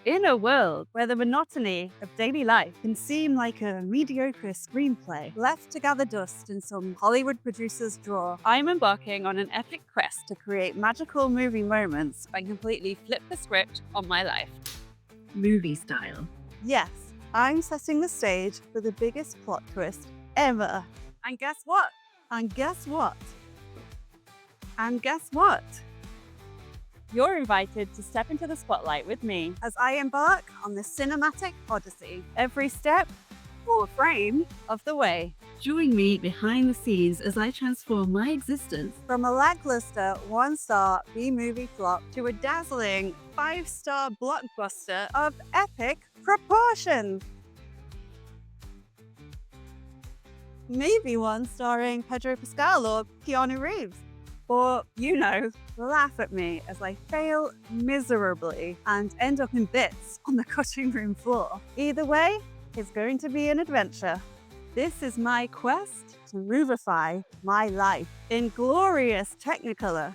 In a world where the monotony of daily life can seem like a mediocre screenplay left to gather dust in some Hollywood producer's drawer, I'm embarking on an epic quest to create magical movie moments and completely flip the script on my life. Movie style. Yes, I'm setting the stage for the biggest plot twist ever. And guess what? And guess what? And guess what? You're invited to step into the spotlight with me as I embark on this cinematic odyssey, every step or frame of the way. Join me behind the scenes as I transform my existence From a lackluster one-star B-movie flop to a dazzling 5-star blockbuster of epic proportions. Maybe one starring Pedro Pascal or Keanu Reeves. Or, laugh at me as I fail miserably and end up in bits on the cutting room floor. Either way, it's going to be an adventure. This is my quest to movify my life in glorious Technicolor.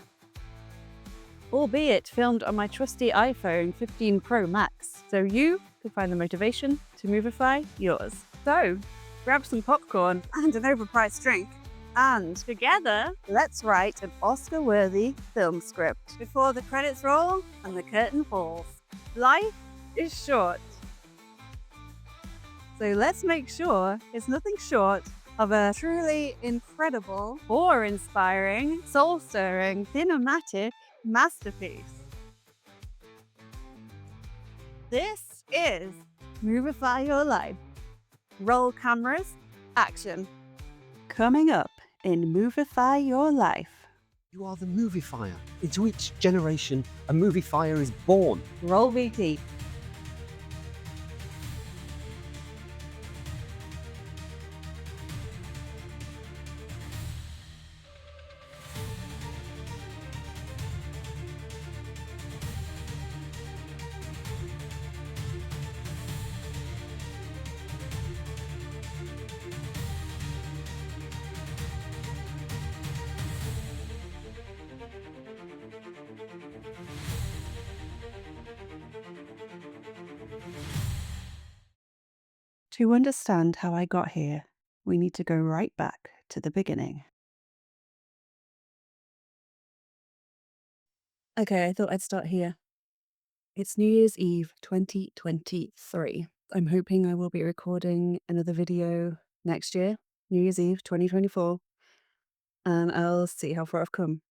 Albeit filmed on my trusty iPhone 15 Pro Max, so you can find the motivation to movify yours. So, grab some popcorn and an overpriced drink. And together, let's write an Oscar-worthy film script before the credits roll and the curtain falls. Life is short. So let's make sure it's nothing short of a truly incredible, awe-inspiring, soul-stirring, cinematic masterpiece. This is Movify Your Life. Roll cameras, action. Coming up in Movify Your Life. You are the movifier. Into each generation, a movifier is born. Roll VT. To understand how I got here, we need to go right back to the beginning. Okay, I thought I'd start here. It's New Year's Eve 2023. I'm hoping I will be recording another video next year, New Year's Eve 2024, and I'll see how far I've come.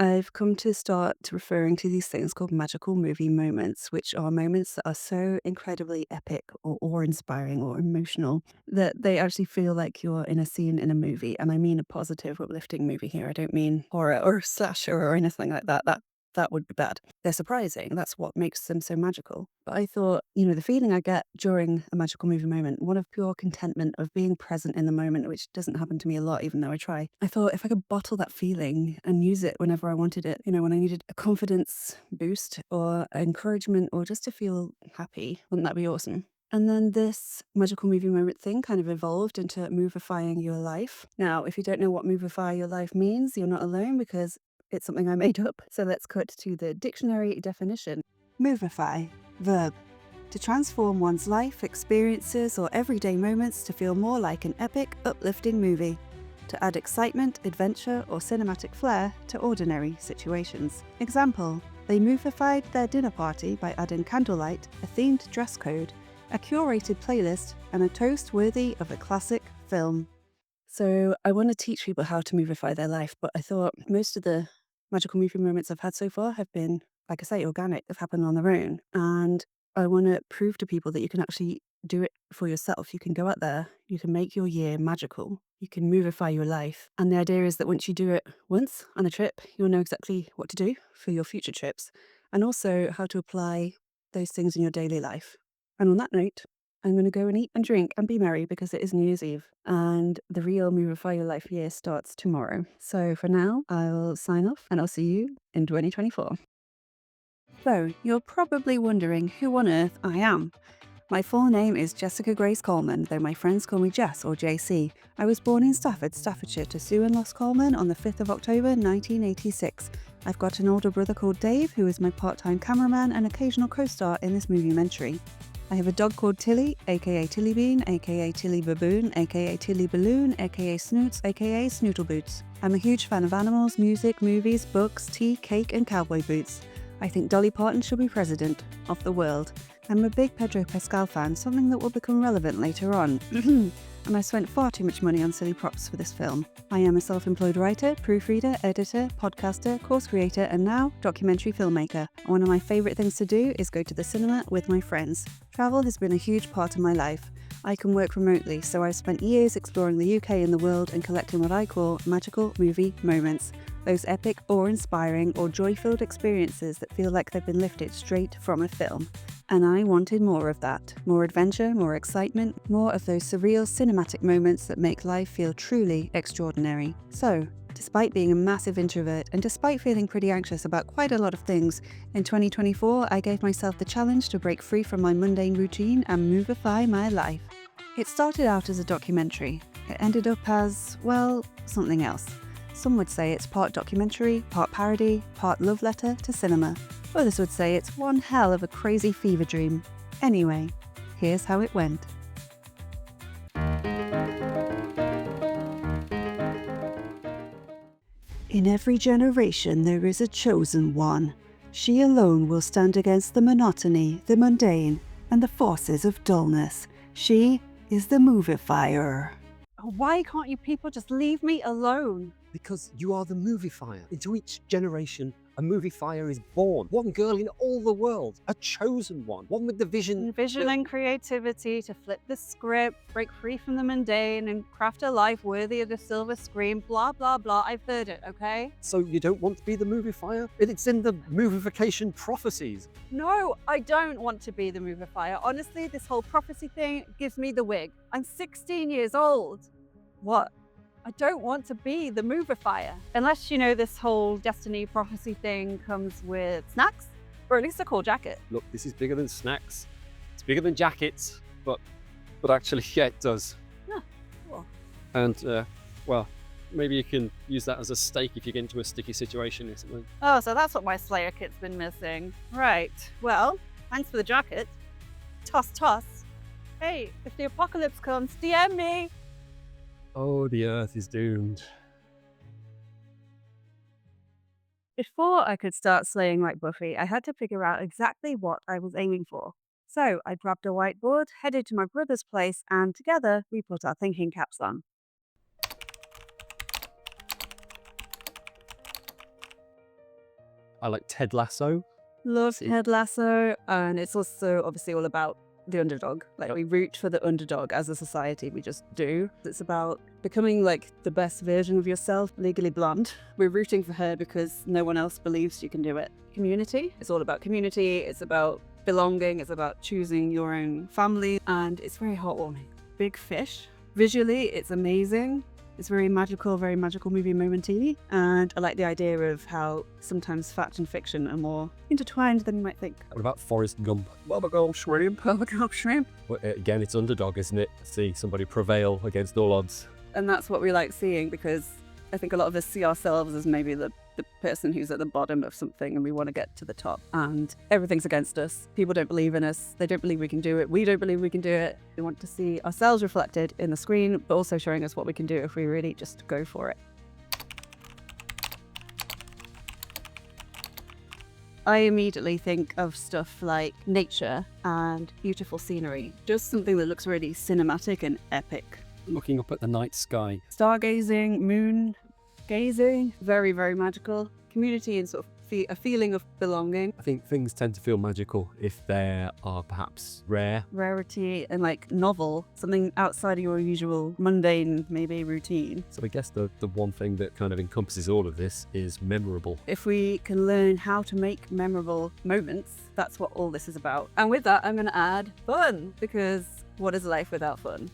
I've come to start referring to these things called magical movie moments, which are moments that are so incredibly epic or awe-inspiring or emotional that they actually feel like you're in a scene in a movie. And I mean a positive, uplifting movie here. I don't mean horror or slasher or anything like that. That would be bad. They're surprising. That's what makes them so magical. But I thought, the feeling I get during a magical movie moment, one of pure contentment of being present in the moment, which doesn't happen to me a lot, even though I try. I thought if I could bottle that feeling and use it whenever I wanted it, when I needed a confidence boost or encouragement or just to feel happy, wouldn't that be awesome? And then this magical movie moment thing kind of evolved into movifying your life. Now, if you don't know what movify your life means, you're not alone because it's something I made up. So let's cut to the dictionary definition. Movify, verb. To transform one's life, experiences, or everyday moments to feel more like an epic, uplifting movie. To add excitement, adventure, or cinematic flair to ordinary situations. Example, they movified their dinner party by adding candlelight, a themed dress code, a curated playlist, and a toast worthy of a classic film. So I want to teach people how to movify their life, but I thought most of the magical movie moments I've had so far have been, like I say, organic. They've happened on their own. And I want to prove to people that you can actually do it for yourself. You can go out there, you can make your year magical, you can movify your life. And the idea is that once you do it once on a trip, you'll know exactly what to do for your future trips and also how to apply those things in your daily life. And on that note, I'm going to go and eat and drink and be merry because it is New Year's Eve and the real Movify Your Life year starts tomorrow. So for now, I'll sign off and I'll see you in 2024. So you're probably wondering who on earth I am. My full name is Jessica Grace Coleman, though my friends call me Jess or JC. I was born in Stafford, Staffordshire to Sue and Loss Coleman on the 5th of October 1986. I've got an older brother called Dave, who is my part-time cameraman and occasional co-star in this Moviementary. I have a dog called Tilly, aka Tilly Bean, aka Tilly Baboon, aka Tilly Balloon, aka Snoots, aka Snootle Boots. I'm a huge fan of animals, music, movies, books, tea, cake and cowboy boots. I think Dolly Parton should be president of the world. I'm a big Pedro Pascal fan, something that will become relevant later on. And I spent far too much money on silly props for this film. I am a self-employed writer, proofreader, editor, podcaster, course creator, and now documentary filmmaker. One of my favourite things to do is go to the cinema with my friends. Travel has been a huge part of my life. I can work remotely, so I've spent years exploring the UK and the world and collecting what I call magical movie moments. Those epic, awe-inspiring, or joy-filled experiences that feel like they've been lifted straight from a film. And I wanted more of that. More adventure, more excitement, more of those surreal cinematic moments that make life feel truly extraordinary. So, despite being a massive introvert and despite feeling pretty anxious about quite a lot of things, in 2024 I gave myself the challenge to break free from my mundane routine and movify my life. It started out as a documentary. It ended up as, well, something else. Some would say it's part documentary, part parody, part love letter to cinema. Others would say it's one hell of a crazy fever dream. Anyway, here's how it went. In every generation there is a chosen one. She alone will stand against the monotony, the mundane, and the forces of dullness. She is the Movifier. Why can't you people just leave me alone? Because you are the Movifier. Into each generation, a Movifier is born. One girl in all the world, a chosen one. One with the vision. Vision and creativity to flip the script, break free from the mundane, and craft a life worthy of the silver screen, blah, blah, blah. I've heard it, okay? So you don't want to be the Movifier? It's in the Movification prophecies. No, I don't want to be the Movifier. Honestly, this whole prophecy thing gives me the wig. I'm 16 years old. What? I don't want to be the Movifier. Unless, you know, this whole destiny prophecy thing comes with snacks, or at least a cool jacket. Look, this is bigger than snacks. It's bigger than jackets, but actually, yeah, it does. Yeah, cool. And, well, maybe you can use that as a stake if you get into a sticky situation or something. Oh, so that's what my Slayer kit's been missing. Right. Well, thanks for the jacket. Toss, toss. Hey, if the apocalypse comes, DM me. Oh, the Earth is doomed. Before I could start slaying like Buffy, I had to figure out exactly what I was aiming for. So I grabbed a whiteboard, headed to my brother's place, and together we put our thinking caps on. I like Ted Lasso. Love Ted Lasso, and it's also obviously all about the underdog. Like, we root for the underdog as a society, we just do. It's about becoming like the best version of yourself. Legally Blonde, we're rooting for her because no one else believes you can do it. Community, it's all about community, it's about belonging, it's about choosing your own family, and it's very heartwarming. Big Fish, visually it's amazing. It's very magical movie momentini, and I like the idea of how sometimes fact and fiction are more intertwined than you might think. What about Forrest Gump? Bubblegum shrimp. Bubblegum shrimp. Well, again, it's underdog, isn't it? See somebody prevail against all odds. And that's what we like seeing, because I think a lot of us see ourselves as maybe the person who's at the bottom of something and we want to get to the top, and everything's against us. People don't believe in us. They don't believe we can do it. We don't believe we can do it. We want to see ourselves reflected in the screen, but also showing us what we can do if we really just go for it. I immediately think of stuff like nature and beautiful scenery. Just something that looks really cinematic and epic. Looking up at the night sky. Stargazing, moon gazing, very, very magical. Community and sort of a feeling of belonging. I think things tend to feel magical if they are perhaps rare. Rarity and like novel, something outside of your usual mundane, maybe routine. So I guess the one thing that kind of encompasses all of this is memorable. If we can learn how to make memorable moments, that's what all this is about. And with that, I'm going to add fun, because what is life without fun?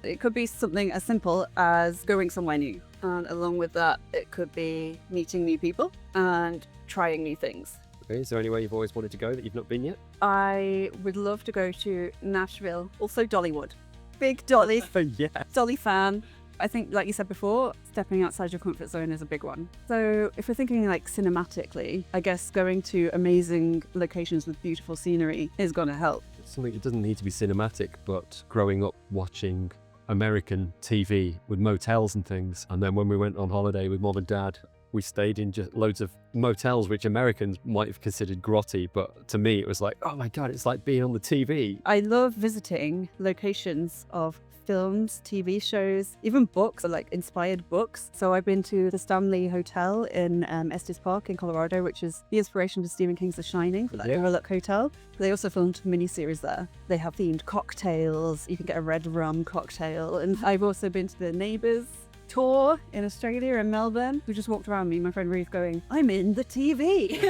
It could be something as simple as going somewhere new. And along with that, it could be meeting new people and trying new things. Okay, is there anywhere you've always wanted to go that you've not been yet? I would love to go to Nashville, also Dollywood. Big Dolly, Yeah. Dolly fan. I think, like you said before, stepping outside your comfort zone is a big one. So if we're thinking like cinematically, I guess going to amazing locations with beautiful scenery is going to help. It's something, it doesn't need to be cinematic, but growing up watching American TV with motels and things, and then when we went on holiday with mom and dad, we stayed in just loads of motels which Americans might have considered grotty, but to me it was like, oh my god, it's like being on the TV. I love visiting locations of films, TV shows, even books, or like inspired books. So I've been to the Stanley Hotel in Estes Park in Colorado, which is the inspiration for Stephen King's The Shining, for that Overlook Hotel. They also filmed a miniseries there. They have themed cocktails. You can get a red rum cocktail. And I've also been to the Neighbours tour in Australia in Melbourne. We just walked around, me and my friend Ruth, going, I'm in the TV.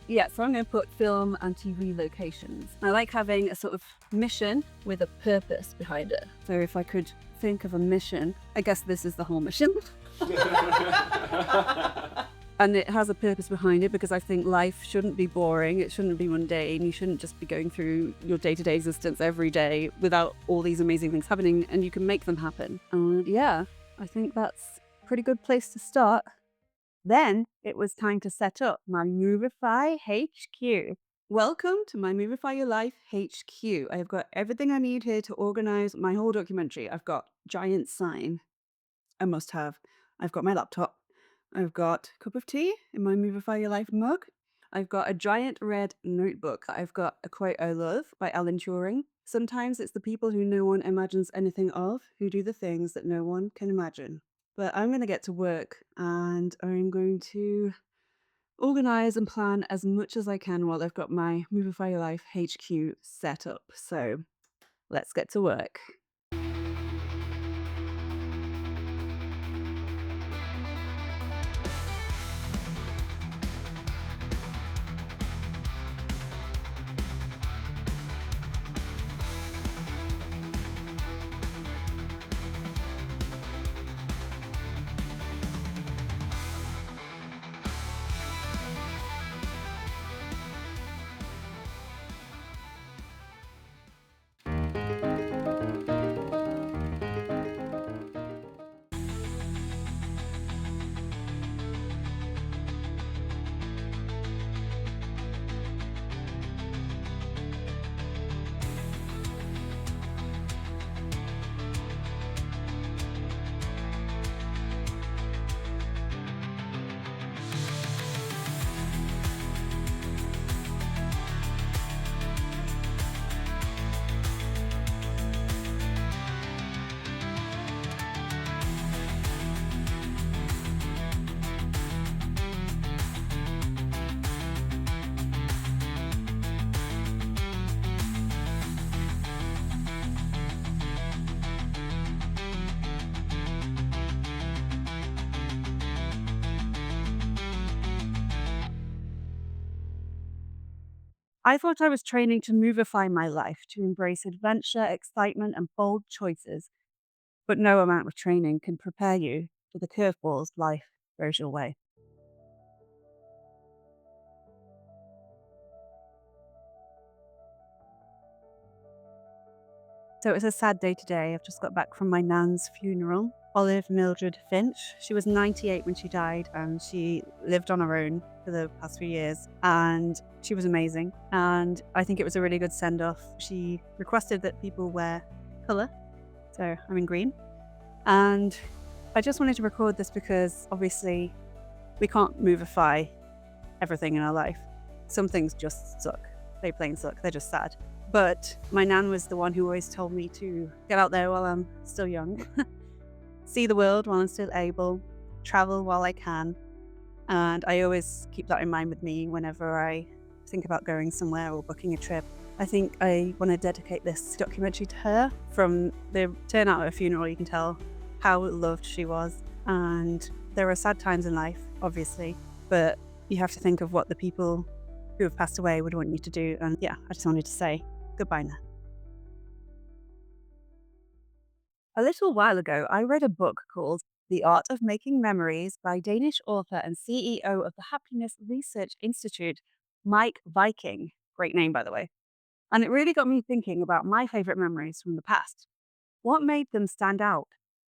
Yeah, so I'm going to put film and TV locations. I like having a sort of mission with a purpose behind it. So if I could think of a mission, I guess this is the whole mission. And it has a purpose behind it because I think life shouldn't be boring. It shouldn't be mundane. You shouldn't just be going through your day-to-day existence every day without all these amazing things happening, and you can make them happen. And yeah, I think that's a pretty good place to start. Then it was time to set up my Movify HQ. Welcome to my Movify Your Life HQ. I've got everything I need here to organize my whole documentary. I've got giant sign, a must have. I've got my laptop. I've got a cup of tea in my Movify Your Life mug. I've got a giant red notebook. I've got a quote I love by Alan Turing. Sometimes it's the people who no one imagines anything of who do the things that no one can imagine. But I'm going to get to work and I'm going to organize and plan as much as I can while I've got my Movify Your Life HQ set up. So let's get to work. I thought I was training to movify my life, to embrace adventure, excitement, and bold choices. But no amount of training can prepare you for the curveballs life throws your way. So it was a sad day today. I've just got back from my nan's funeral. Olive Mildred Finch. She was 98 when she died, and she lived on her own for the past few years. And she was amazing. And I think it was a really good send off. She requested that people wear colour. So I'm in green. And I just wanted to record this because obviously we can't movify everything in our life. Some things just suck. They plain suck. They're just sad. But my nan was the one who always told me to get out there while I'm still young, see the world while I'm still able, travel while I can. And I always keep that in mind with me whenever I think about going somewhere or booking a trip. I think I want to dedicate this documentary to her. From the turnout at her funeral, you can tell how loved she was. And there are sad times in life, obviously, but you have to think of what the people who have passed away would want you to do. And yeah, I just wanted to say goodbye now. A little while ago, I read a book called The Art of Making Memories by Danish author and CEO of the Happiness Research Institute, Mike Viking. Great name, by the way. And it really got me thinking about my favorite memories from the past. What made them stand out?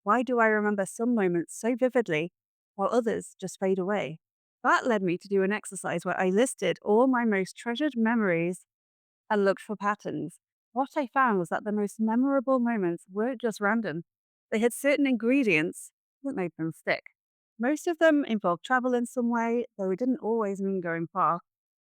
Why do I remember some moments so vividly while others just fade away? That led me to do an exercise where I listed all my most treasured memories and looked for patterns. What I found was that the most memorable moments weren't just random, they had certain ingredients that made them stick. Most of them involved travel in some way, though it didn't always mean going far.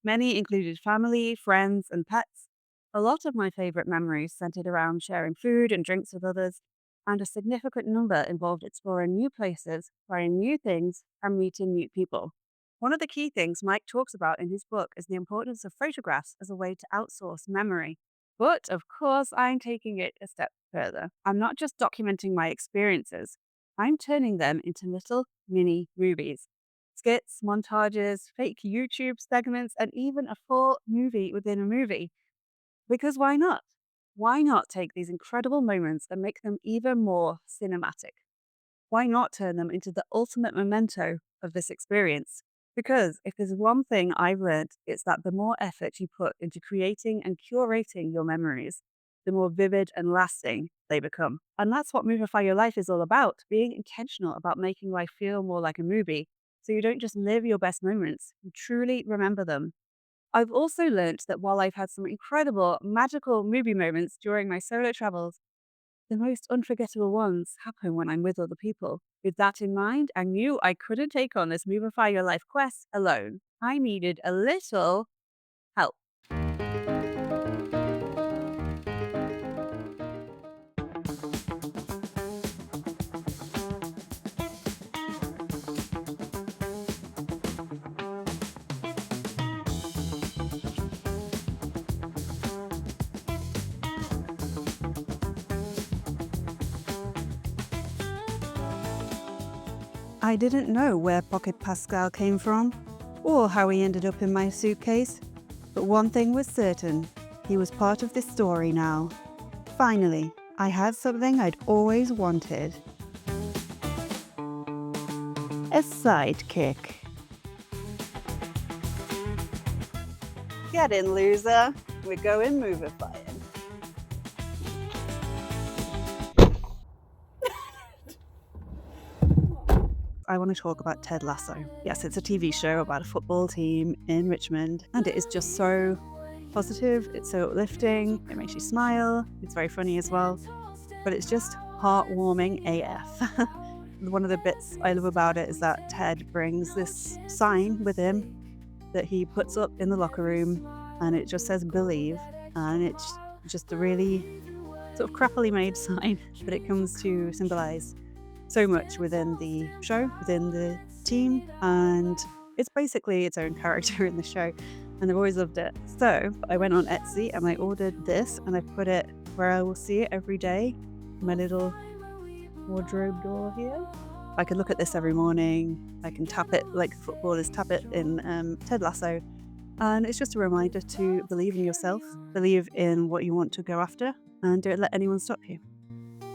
Many included family, friends, and pets. A lot of my favorite memories centered around sharing food and drinks with others, and a significant number involved exploring new places, trying new things, and meeting new people. One of the key things Mike talks about in his book is the importance of photographs as a way to outsource memory. But of course, I'm taking it a step further. I'm not just documenting my experiences, I'm turning them into little mini movies. Skits, montages, fake YouTube segments, and even a full movie within a movie. Because why not? Why not take these incredible moments and make them even more cinematic? Why not turn them into the ultimate memento of this experience? Because if there's one thing I've learned, it's that the more effort you put into creating and curating your memories, the more vivid and lasting they become. And that's what Movify Your Life is all about, being intentional about making life feel more like a movie. So you don't just live your best moments, you truly remember them. I've also learnt that while I've had some incredible, magical movie moments during my solo travels, the most unforgettable ones happen when I'm with other people. With that in mind, I knew I couldn't take on this Movify Your Life quest alone. I needed a little help. I didn't know where Pocket Pascal came from, or how he ended up in my suitcase, but one thing was certain, he was part of this story now. Finally, I had something I'd always wanted. A sidekick. Get in, loser. We're going Movifying. I want to talk about Ted Lasso. Yes, it's a TV show about a football team in Richmond, and it is just so positive, it's so uplifting, it makes you smile, it's very funny as well, but it's just heartwarming AF. One of the bits I love about it is that Ted brings this sign with him that he puts up in the locker room, and it just says believe, and it's just a really sort of crappily made sign, but it comes to symbolize so much within the show, within the team, and it's basically its own character in the show, and I've always loved it. So I went on Etsy and I ordered this, and I put it where I will see it every day, my little wardrobe door here. I can look at this every morning, I can tap it like footballers tap it in Ted Lasso, and it's just a reminder to believe in yourself, believe in what you want to go after, and don't let anyone stop you.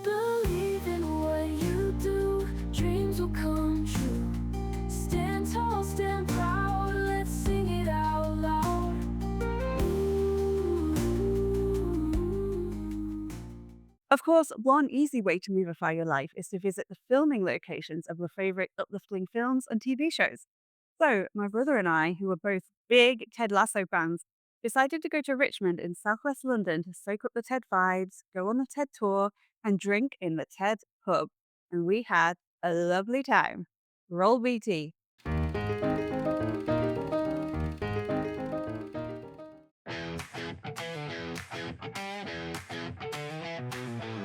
Believe in what you do, dreams will come true. Stand tall, stand proud, let's sing it out loud. Of course, one easy way to Movify your life is to visit the filming locations of your favorite uplifting films and TV shows. So, my brother and I, who are both big Ted Lasso fans, decided to go to Richmond in southwest London to soak up the Ted vibes, go on the Ted tour, and drink in the Ted pub. And we had a lovely time. Roll BT. Well,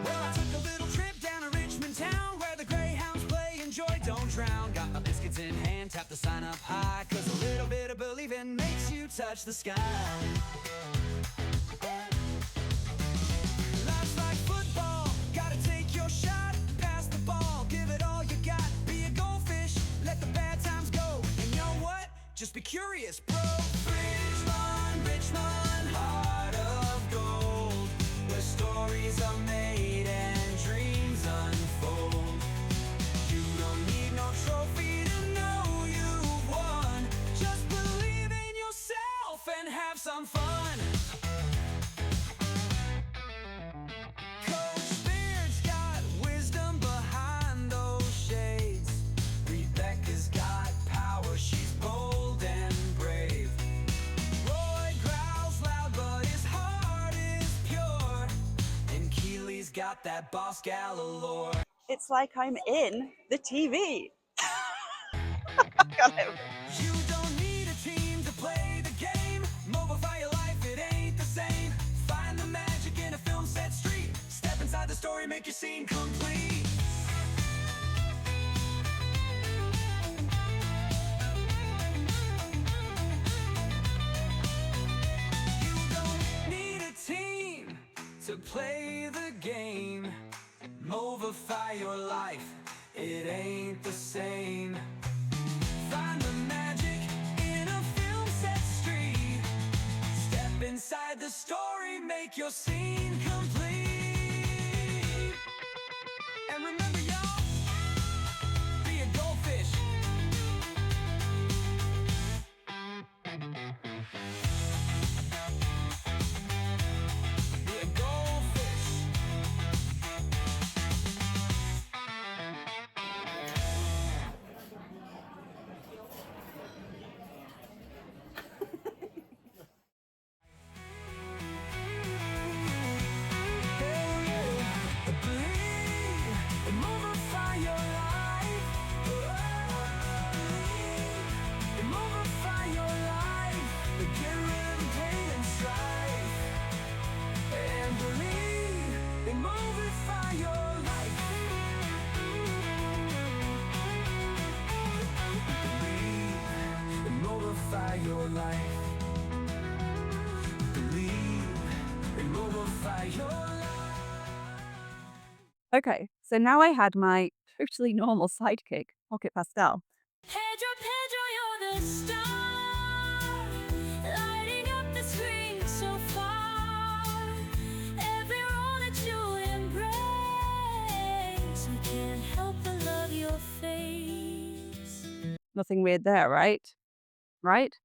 I took a little trip down to Richmond town where the Greyhounds play, enjoy, don't drown. Got my biscuits in hand, tap the sign up high, 'cause a little bit of believing makes you touch the sky. Life's like football, gotta take your shot, pass the ball, give it all you got. Be a goldfish, let the bad times go. And you know what? Just be curious, bro. Richmond, Richmond, heart of gold, where stories are made and dreams unfold. You don't need no trophy to know you've won. Just believe in yourself and have some fun. Coach Beard's got wisdom behind got that boss gal allure. It's like I'm in the TV. You don't need a team to play the game. Movify your life, it ain't the same. Find the magic in a film set street. Step inside the story, make your scene complete. You don't need a team to play the game. Movify your life, it ain't the same. Find the magic in a film set street. Step inside the story, make your scene complete. And remember, y'all, be a goldfish. Be a goldfish. Movify your life. Movify your life. Get rid of pain and strife. And believe in Movify your life. Believe in Movify your life. Believe in Movify your life. Okay, so now I had my totally normal sidekick, Pocket Pastel. Pedro, Pedro, you're the star, lighting up the screen so far. Every role that you embrace, we can't help but love your face. Nothing weird there, right? Right?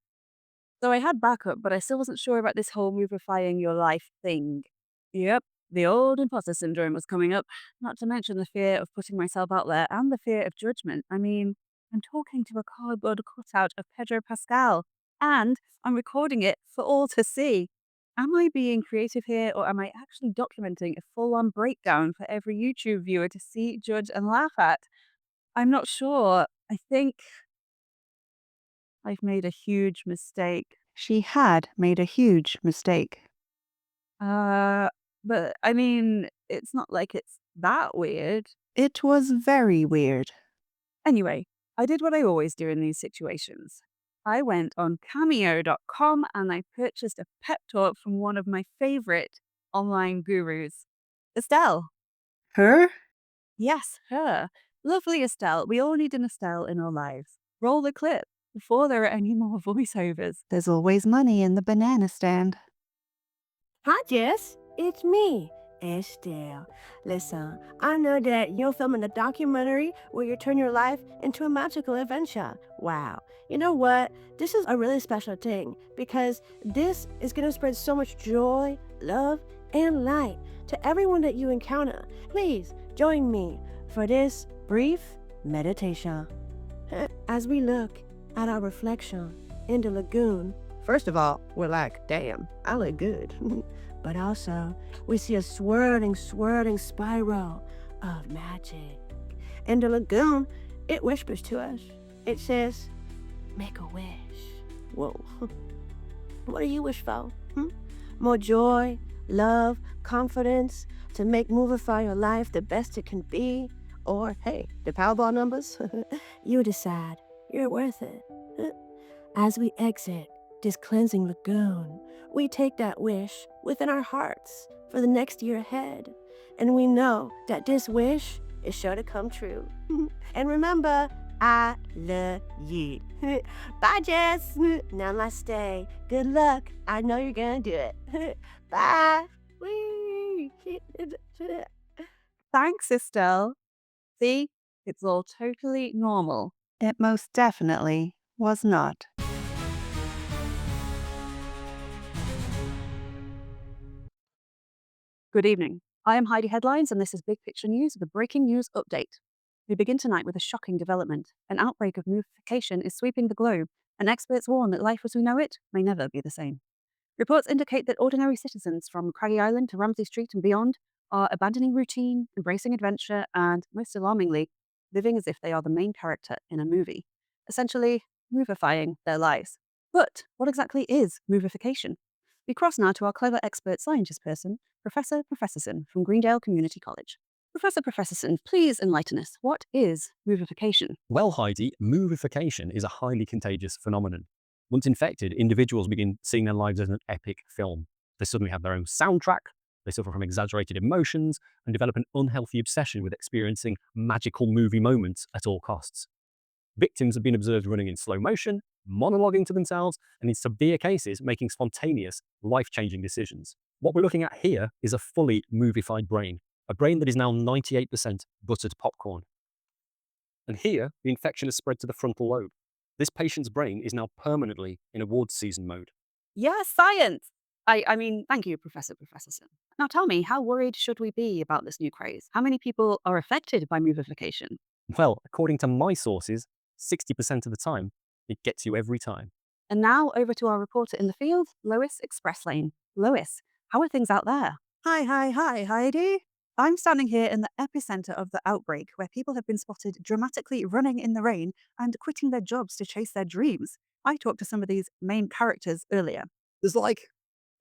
So I had backup, but I still wasn't sure about this whole movifying your life thing. Yep, the old imposter syndrome was coming up, not to mention the fear of putting myself out there and the fear of judgment. I mean, I'm talking to a cardboard cutout of Pedro Pascal, and I'm recording it for all to see. Am I being creative here, or am I actually documenting a full-on breakdown for every YouTube viewer to see, judge, and laugh at? I'm not sure. I think I've made a huge mistake. She had made a huge mistake. But I mean, it's not like it's that weird. It was very weird. Anyway, I did what I always do in these situations. I went on cameo.com and I purchased a pep talk from one of my favorite online gurus, Estelle. Her? Yes, her. Lovely Estelle. We all need an Estelle in our lives. Roll the clip before there are any more voiceovers. There's always money in the banana stand. Hi, Jess. It's me, Estelle. Listen, I know that you're filming a documentary where you turn your life into a magical adventure. Wow. You know what? This is a really special thing because this is going to spread so much joy, love, and light to everyone that you encounter. Please join me for this brief meditation. As we look at our reflection in the lagoon, first of all, we're like, damn, I look good. But also, we see a swirling spiral of magic. In the lagoon, it whispers to us. It says, make a wish. Whoa. What do you wish for? More joy, love, confidence, to make Movify your life the best it can be? Or, hey, the Powerball numbers? You decide. You're worth it. As we exit this cleansing lagoon, we take that wish within our hearts for the next year ahead. And we know that this wish is sure to come true. And remember, I love you. Bye, Jess. Namaste. Good luck. I know you're gonna do it. Bye. Whee! Thanks, Estelle. See, it's all totally normal. It most definitely was not. Good evening. I am Heidi Headlines, and this is Big Picture News with a breaking news update. We begin tonight with a shocking development. An outbreak of movification is sweeping the globe, and experts warn that life as we know it may never be the same. Reports indicate that ordinary citizens from Craggy Island to Ramsey Street and beyond are abandoning routine, embracing adventure, and, most alarmingly, living as if they are the main character in a movie, essentially movifying their lives. But what exactly is movification? We cross now to our clever expert scientist person, Professor Professorson from Greendale Community College. Professor Professorson, please enlighten us. What is movification? Well, Heidi, movification is a highly contagious phenomenon. Once infected, individuals begin seeing their lives as an epic film. They suddenly have their own soundtrack, they suffer from exaggerated emotions, and develop an unhealthy obsession with experiencing magical movie moments at all costs. Victims have been observed running in slow motion, monologuing to themselves, and in severe cases, making spontaneous, life-changing decisions. What we're looking at here is a fully movified brain, a brain that is now 98% buttered popcorn. And here, the infection has spread to the frontal lobe. This patient's brain is now permanently in awards season mode. Yeah, science! I mean, thank you, Professor Professorson. Now tell me, how worried should we be about this new craze? How many people are affected by movification? Well, according to my sources, 60% of the time, it gets you every time. And now over to our reporter in the field, Lois Express Lane. Lois, how are things out there? Hi, Heidi. I'm standing here in the epicenter of the outbreak where people have been spotted dramatically running in the rain and quitting their jobs to chase their dreams. I talked to some of these main characters earlier. There's like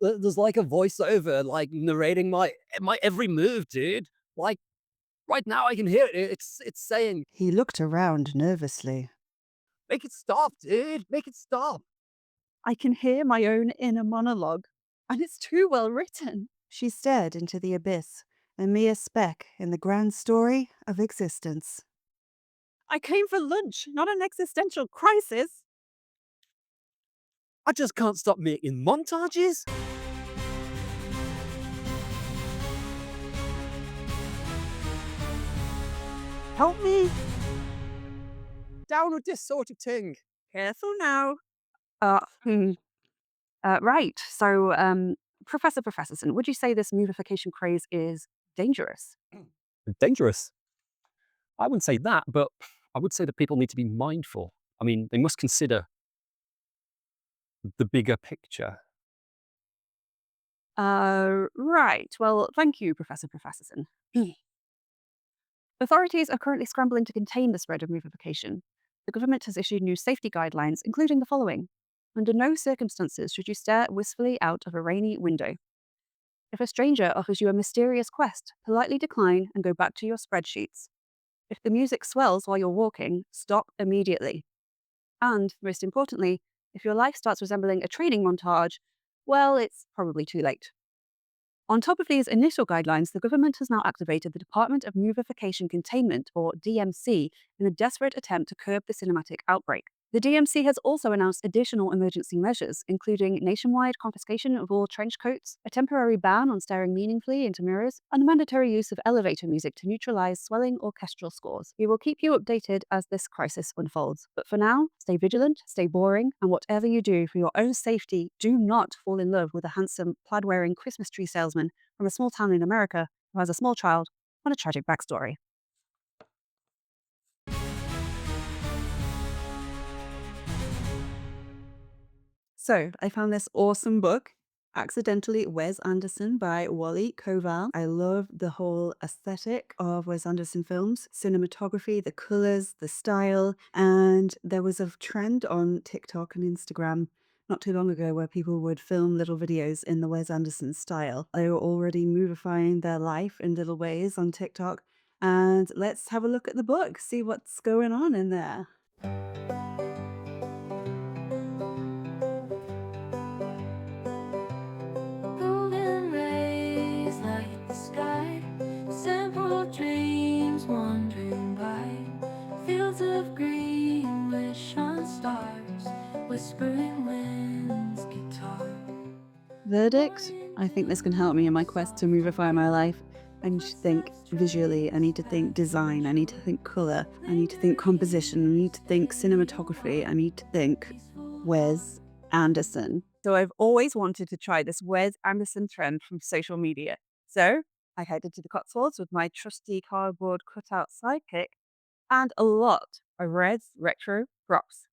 a voiceover like narrating my every move, dude. Like right now I can hear it. It's saying, He looked around nervously. "Make it stop, dude. Make it stop." I can hear my own inner monologue, and it's too well written. She stared into the abyss, a mere speck in the grand story of existence. I came for lunch, not an existential crisis. I just can't stop making montages. Help me. Down with this sort of thing. Careful now. Uh, hmm. Right. So, Professor Professorson, would you say this movification craze is dangerous? Dangerous? I wouldn't say that, but I would say that people need to be mindful. I mean, they must consider the bigger picture. Right. Well, thank you, Professor Professorson. Authorities are currently scrambling to contain the spread of movification. The government has issued new safety guidelines, including the following. Under no circumstances should you stare wistfully out of a rainy window. If a stranger offers you a mysterious quest, politely decline and go back to your spreadsheets. If the music swells while you're walking, stop immediately. And, most importantly, if your life starts resembling a training montage, well, it's probably too late. On top of these initial guidelines, the government has now activated the Department of Movification Containment, or DMC, in a desperate attempt to curb the cinematic outbreak. The DMC has also announced additional emergency measures, including nationwide confiscation of all trench coats, a temporary ban on staring meaningfully into mirrors, and mandatory use of elevator music to neutralize swelling orchestral scores. We will keep you updated as this crisis unfolds. But for now, stay vigilant, stay boring, and whatever you do for your own safety, do not fall in love with a handsome, plaid-wearing Christmas tree salesman from a small town in America who has a small child on a tragic backstory. So, I found this awesome book, Accidentally Wes Anderson by Wally Koval. I love the whole aesthetic of Wes Anderson films, cinematography, the colors, the style, and there was a trend on TikTok and Instagram not too long ago where people would film little videos in the Wes Anderson style. They were already movifying their life in little ways on TikTok. And let's have a look at the book, see what's going on in there. Golden rays light the sky, simple dreams wandering by, fields of green wish on stars, whispering winds guitar. Verdict? I think this can help me in my quest to movify my life. I need to think visually, I need to think design, I need to think colour, I need to think composition, I need to think cinematography, I need to think Wes Anderson. So I've always wanted to try this Wes Anderson trend from social media. So I headed to the Cotswolds with my trusty cardboard cutout sidekick and a lot of red retro props.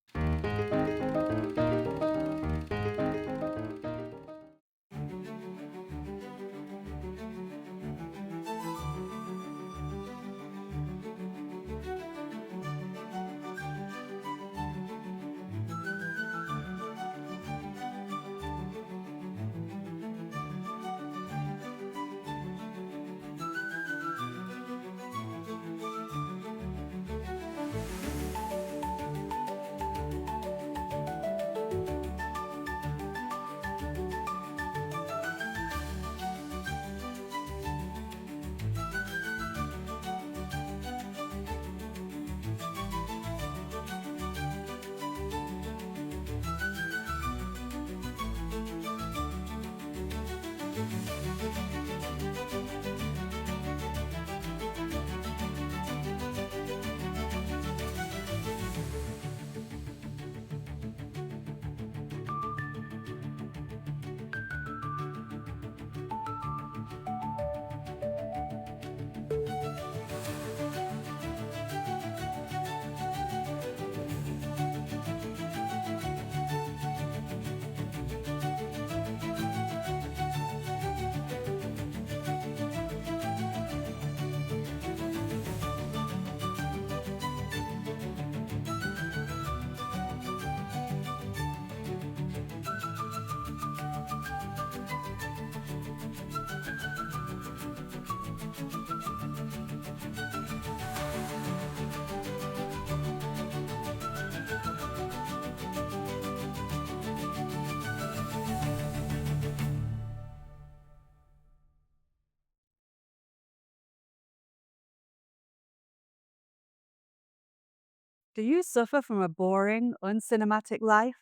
Do you suffer from a boring, uncinematic life?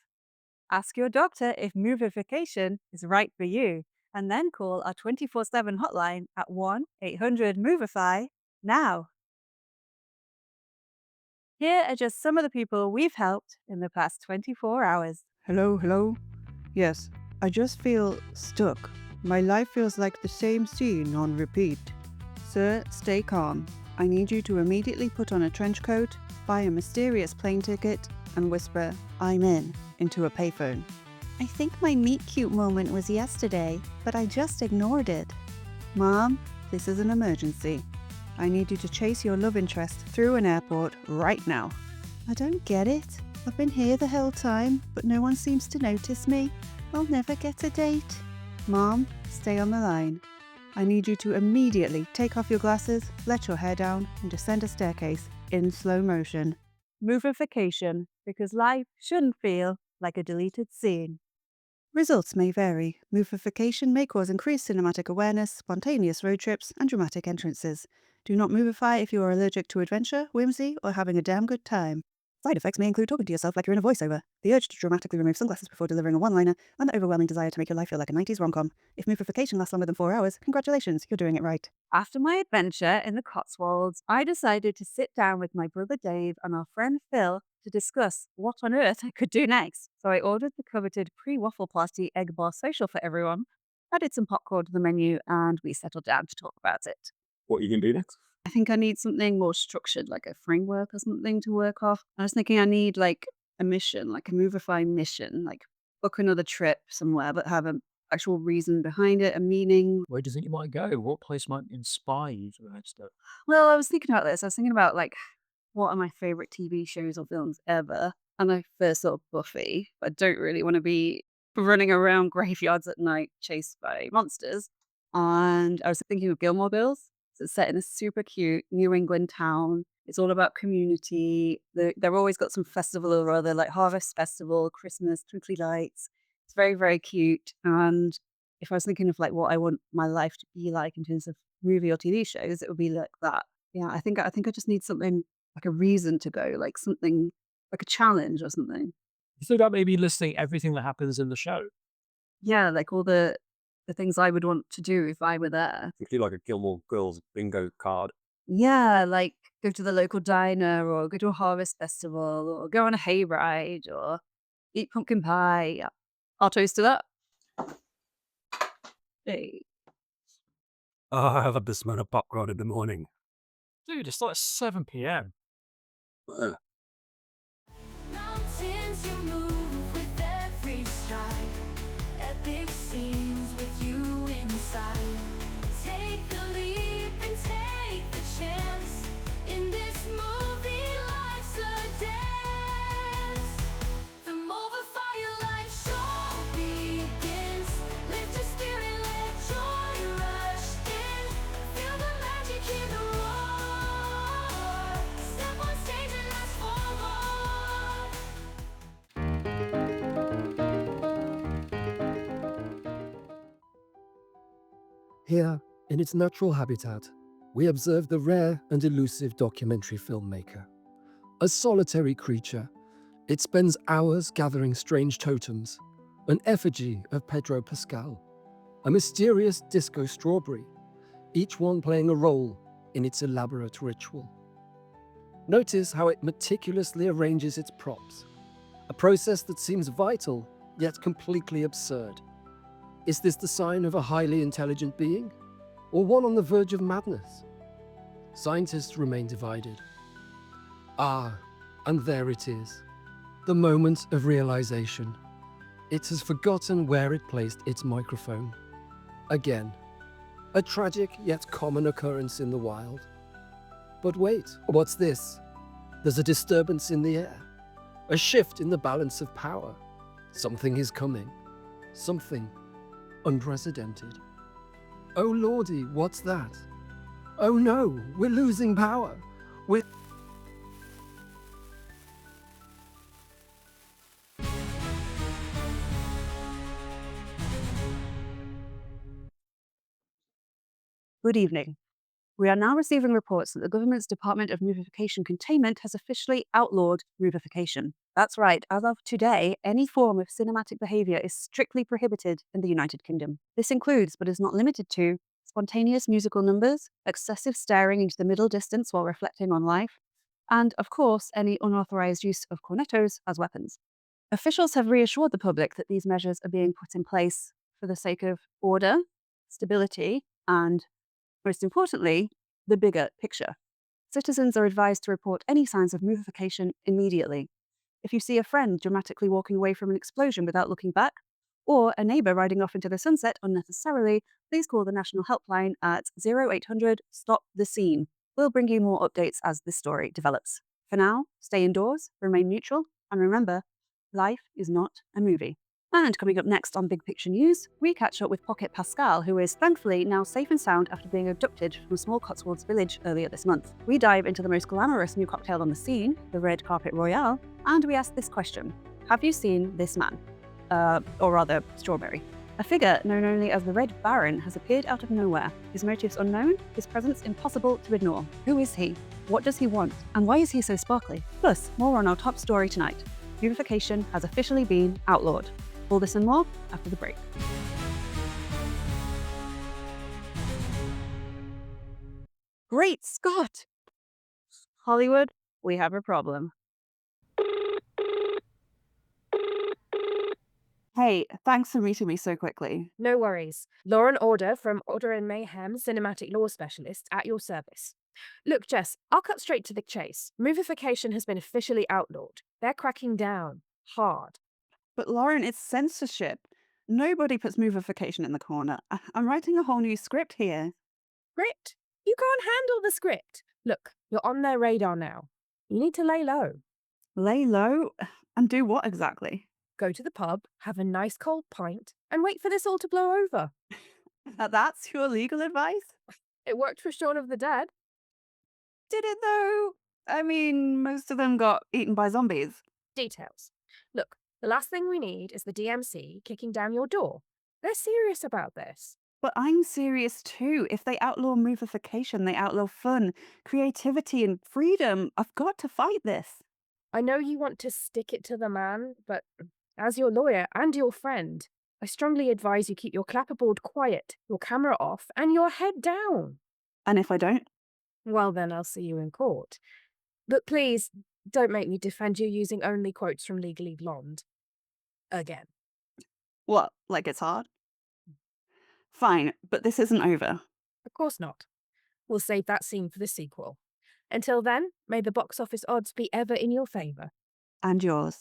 Ask your doctor if movification is right for you, and then call our 24/7 hotline at 1-800-MOVIFY now. Here are just some of the people we've helped in the past 24 hours. Hello, hello? Yes, I just feel stuck. My life feels like the same scene on repeat. Sir, stay calm. I need you to immediately put on a trench coat, buy a mysterious plane ticket, and whisper, "I'm in," into a payphone. I think my meet cute moment was yesterday, but I just ignored it. Mom, this is an emergency. I need you to chase your love interest through an airport right now. I don't get it. I've been here the whole time, but no one seems to notice me. I'll never get a date. Mom, stay on the line. I need you to immediately take off your glasses, let your hair down, and descend a staircase in slow motion. Movification, because life shouldn't feel like a deleted scene. Results may vary. Movification may cause increased cinematic awareness, spontaneous road trips, and dramatic entrances. Do not movify if you are allergic to adventure, whimsy, or having a damn good time. Side effects may include talking to yourself like you're in a voiceover, the urge to dramatically remove sunglasses before delivering a one-liner, and the overwhelming desire to make your life feel like a 90s rom-com. If movification lasts longer than 4 hours, congratulations, you're doing it right. After my adventure in the Cotswolds, I decided to sit down with my brother Dave and our friend Phil to discuss what on earth I could do next. So I ordered the coveted pre-waffle party egg bar social for everyone, added some popcorn to the menu, and we settled down to talk about it. What are you going to do next? I think I need something more structured, like a framework or something to work off. I was thinking I need like a mission, like a Movify mission, like book another trip somewhere, but have an actual reason behind it, a meaning. Where do you think you might go? What place might inspire you to that stuff? Well, I was thinking about this. I was thinking about like what are my favorite TV shows or films ever. And I first thought of Buffy. I don't really want to be running around graveyards at night chased by monsters. And I was thinking of Gilmore Girls. So it's set in a super cute New England town. It's all about community. They've always got some festival or other, like Harvest Festival, Christmas, twinkly lights. It's very, very cute. And if I was thinking of like what I want my life to be like in terms of movie or TV shows, it would be like that. Yeah, I think I just need something like a reason to go, like something like a challenge or something. You thought about maybe listing everything that happens in the show? Yeah, like all the things I would want to do if I were there. You do like a Gilmore Girls bingo card. Yeah, like go to the local diner or go to a harvest festival or go on a hayride or eat pumpkin pie. Yeah. I'll toast to that. Hey. Oh, I love the smell of popcorn in the morning. Dude, it's like 7 p.m. Mountains you move with every stride. Epic scenes with you inside. Take the leap and take the chance. In this movie, life's a dance. The Movify Your Life show begins. Lift your spirit, let joy rush in. Feel the magic, hear the roar. Step on stage and ask for more. Here, in its natural habitat, we observe the rare and elusive documentary filmmaker. A solitary creature, it spends hours gathering strange totems, an effigy of Pedro Pascal, a mysterious disco strawberry, each one playing a role in its elaborate ritual. Notice how it meticulously arranges its props, a process that seems vital yet completely absurd. Is this the sign of a highly intelligent being, or one on the verge of madness? Scientists remain divided. Ah, and there it is, the moment of realization. It has forgotten where it placed its microphone. Again, a tragic yet common occurrence in the wild. But wait, what's this? There's a disturbance in the air, a shift in the balance of power. Something is coming, something unprecedented. Oh lordy, what's that? Oh no, we're losing power. We're... Good evening. We are now receiving reports that the government's Department of Movification Containment has officially outlawed movification. That's right, as of today, any form of cinematic behaviour is strictly prohibited in the United Kingdom. This includes, but is not limited to, spontaneous musical numbers, excessive staring into the middle distance while reflecting on life, and, of course, any unauthorised use of cornetos as weapons. Officials have reassured the public that these measures are being put in place for the sake of order, stability, and, most importantly, the bigger picture. Citizens are advised to report any signs of movification immediately. If you see a friend dramatically walking away from an explosion without looking back, or a neighbour riding off into the sunset unnecessarily, please call the national helpline at 0800 Stop the Scene. We'll bring you more updates as this story develops. For now, stay indoors, remain neutral, and remember, life is not a movie. And coming up next on Big Picture News, we catch up with Pocket Pascal, who is thankfully now safe and sound after being abducted from a small Cotswolds village earlier this month. We dive into the most glamorous new cocktail on the scene, the Red Carpet Royale, and we ask this question: have you seen this man? Or rather, Strawberry. A figure known only as the Red Baron has appeared out of nowhere. His motives unknown, his presence impossible to ignore. Who is he? What does he want? And why is he so sparkly? Plus, more on our top story tonight. Movification has officially been outlawed. All this and more after the break. Great Scott! Hollywood, we have a problem. Hey, thanks for meeting me so quickly. No worries. Lauren Order from Order and Mayhem Cinematic Law Specialist at your service. Look, Jess, I'll cut straight to the chase. Movification has been officially outlawed. They're cracking down. Hard. But Lauren, it's censorship. Nobody puts movification in the corner. I'm writing a whole new script here. Script? You can't handle the script. Look, you're on their radar now. You need to lay low. Lay low? And do what exactly? Go to the pub, have a nice cold pint, and wait for this all to blow over. That's your legal advice? It worked for Shaun of the Dead. Did it though? I mean, most of them got eaten by zombies. Details. Look, the last thing we need is the DMC kicking down your door. They're serious about this. But I'm serious too. If they outlaw movification, they outlaw fun, creativity, and freedom. I've got to fight this. I know you want to stick it to the man, but as your lawyer and your friend, I strongly advise you keep your clapperboard quiet, your camera off, and your head down. And if I don't? Well, then I'll see you in court. But please, don't make me defend you using only quotes from Legally Blonde. Again. What, like it's hard? Fine, but this isn't over. Of course not. We'll save that scene for the sequel. Until then, may the box office odds be ever in your favour. And yours.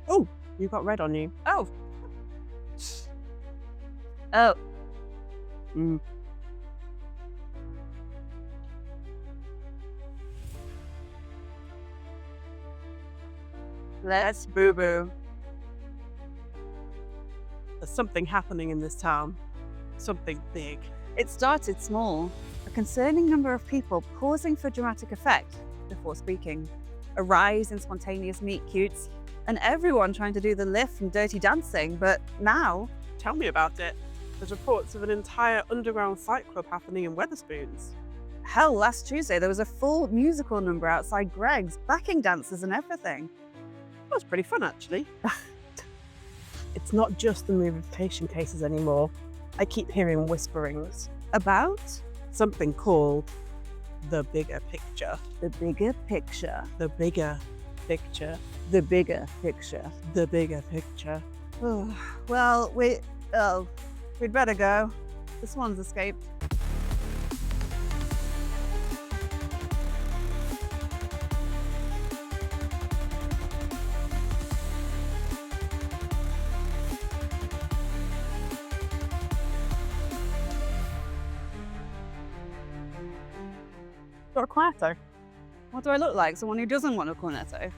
Oh, you got red on you. Oh. Oh. Let's boo-boo. There's something happening in this town. Something big. It started small. A concerning number of people pausing for dramatic effect before speaking. A rise in spontaneous meet cutes, and everyone trying to do the lift from Dirty Dancing, but now... Tell me about it. There's reports of an entire underground fight club happening in Wetherspoons. Hell, last Tuesday there was a full musical number outside Greg's, backing dancers and everything. That was pretty fun, actually. It's not just the movification cases anymore. I keep hearing whisperings. About? Something called the bigger picture. The bigger picture. The bigger picture. The bigger picture. The bigger picture. Oh, well, we'd better go. This one's escaped. Got a cornetto. What do I look like? Someone who doesn't want a cornetto?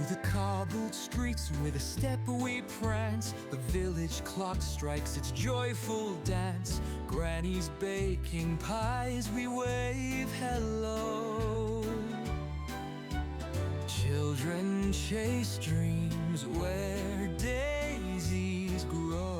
the cobbled streets with a step we prance. The village clock strikes its joyful dance. Granny's baking pies, we wave hello. Children chase dreams where daisies grow.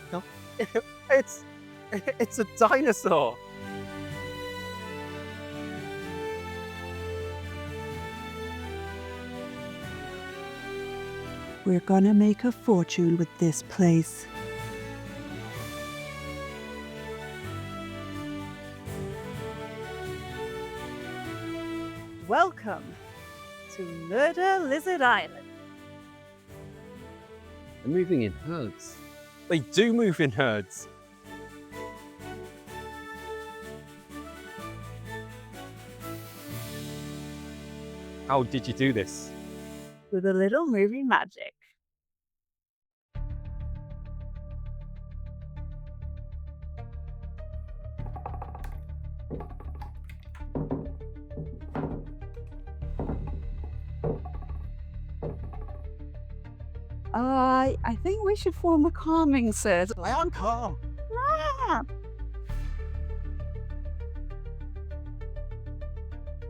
No, it's a dinosaur. We're gonna make a fortune with this place. Welcome to Murder Lizard Island. They're moving in herds. They do move in herds. How did you do this? With a little movie magic. I think we should form a calming circle. I am calm. Ah!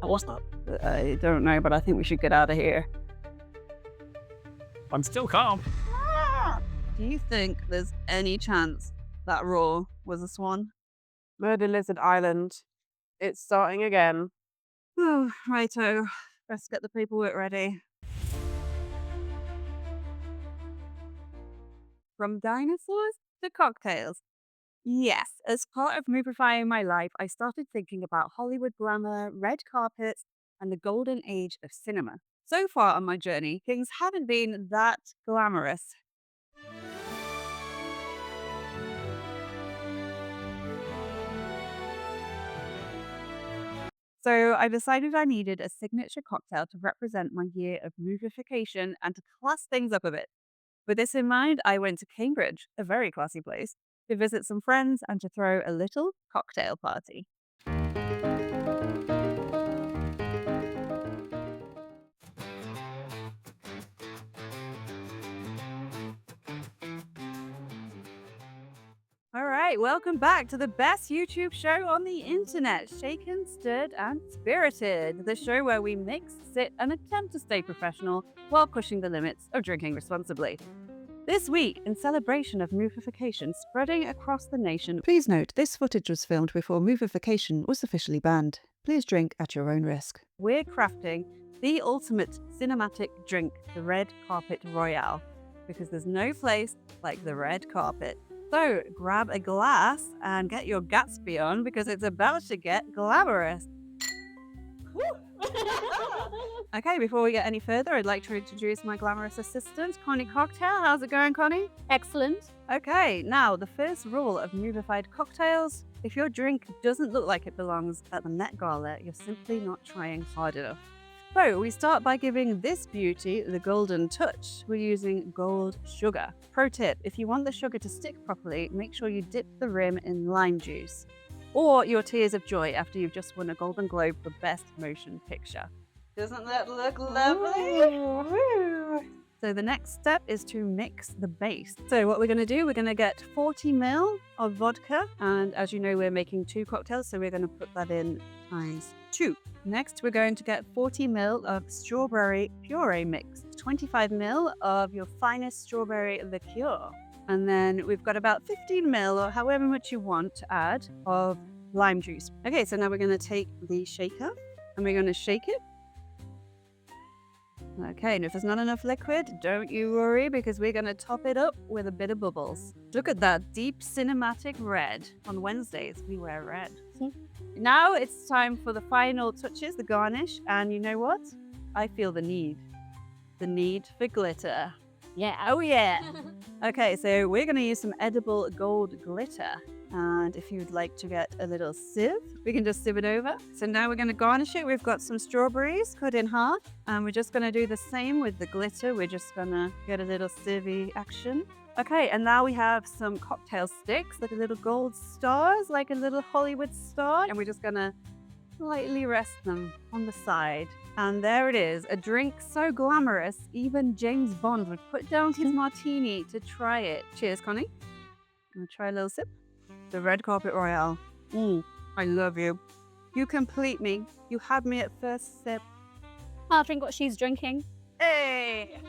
What's that? I don't know, but I think we should get out of here. I'm still calm. Do you think there's any chance that roar was a swan? Murder Lizard Island. It's starting again. Oh, righto. Let's get the paperwork ready. From dinosaurs to cocktails. Yes, as part of Movify My Life, I started thinking about Hollywood glamour, red carpets, and the golden age of cinema. So far on my journey, things haven't been that glamorous. So I decided I needed a signature cocktail to represent my year of movification and to class things up a bit. With this in mind, I went to Cambridge, a very classy place, to visit some friends and to throw a little cocktail party. All right, welcome back to the best YouTube show on the internet, Shaken, Stirred, and Spirited, the show where we mix, sit, and attempt to stay professional while pushing the limits of drinking responsibly. This week, in celebration of movification spreading across the nation, Please note, this footage was filmed before movification was officially banned. Please drink at your own risk. we're crafting the ultimate cinematic drink, the Red Carpet Royale, because there's no place like the red carpet. So grab a glass and get your Gatsby on because it's about to get glamorous. Okay, before we get any further, I'd like to introduce my glamorous assistant, Connie Cocktail. How's it going, Connie? Excellent. Okay, now the first rule of movified cocktails. If your drink doesn't look like it belongs at the Met Gala, you're simply not trying hard enough. So we start by giving this beauty the golden touch. We're using gold sugar. Pro tip, if you want the sugar to stick properly, make sure you dip the rim in lime juice. Or your tears of joy after you've just won a Golden Globe for Best Motion Picture. Doesn't that look lovely? So the next step is to mix the base. So what we're going to do, we're going to get 40 ml of vodka. And as you know, we're making 2 cocktails, so we're going to put that in times 2. Next, we're going to get 40 ml of strawberry puree mix, 25 ml of your finest strawberry liqueur. And then we've got about 15 ml or however much you want to add of lime juice. Okay, so now we're going to take the shaker and we're going to shake it. Okay, and if there's not enough liquid, don't you worry, because we're going to top it up with a bit of bubbles. Look at that deep cinematic red. On Wednesdays, we wear red. Now it's time for the final touches, the garnish. And you know what? I feel the need for glitter. Yeah, oh yeah. Okay, so we're going to use some edible gold glitter. And if you'd like to get a little sieve, we can just sieve it over. So now we're going to garnish it. We've got some strawberries cut in half. And we're just going to do the same with the glitter. We're just going to get a little sievey action. Okay, and now we have some cocktail sticks, like little gold stars, like a little Hollywood star. And we're just going to lightly rest them on the side. And there it is, a drink so glamorous, even James Bond would put down his martini to try it. Cheers, Connie. I'm going to try a little sip. The Red Carpet Royale. I love you. You complete me. You had me at first sip. I'll drink what she's drinking. Hey!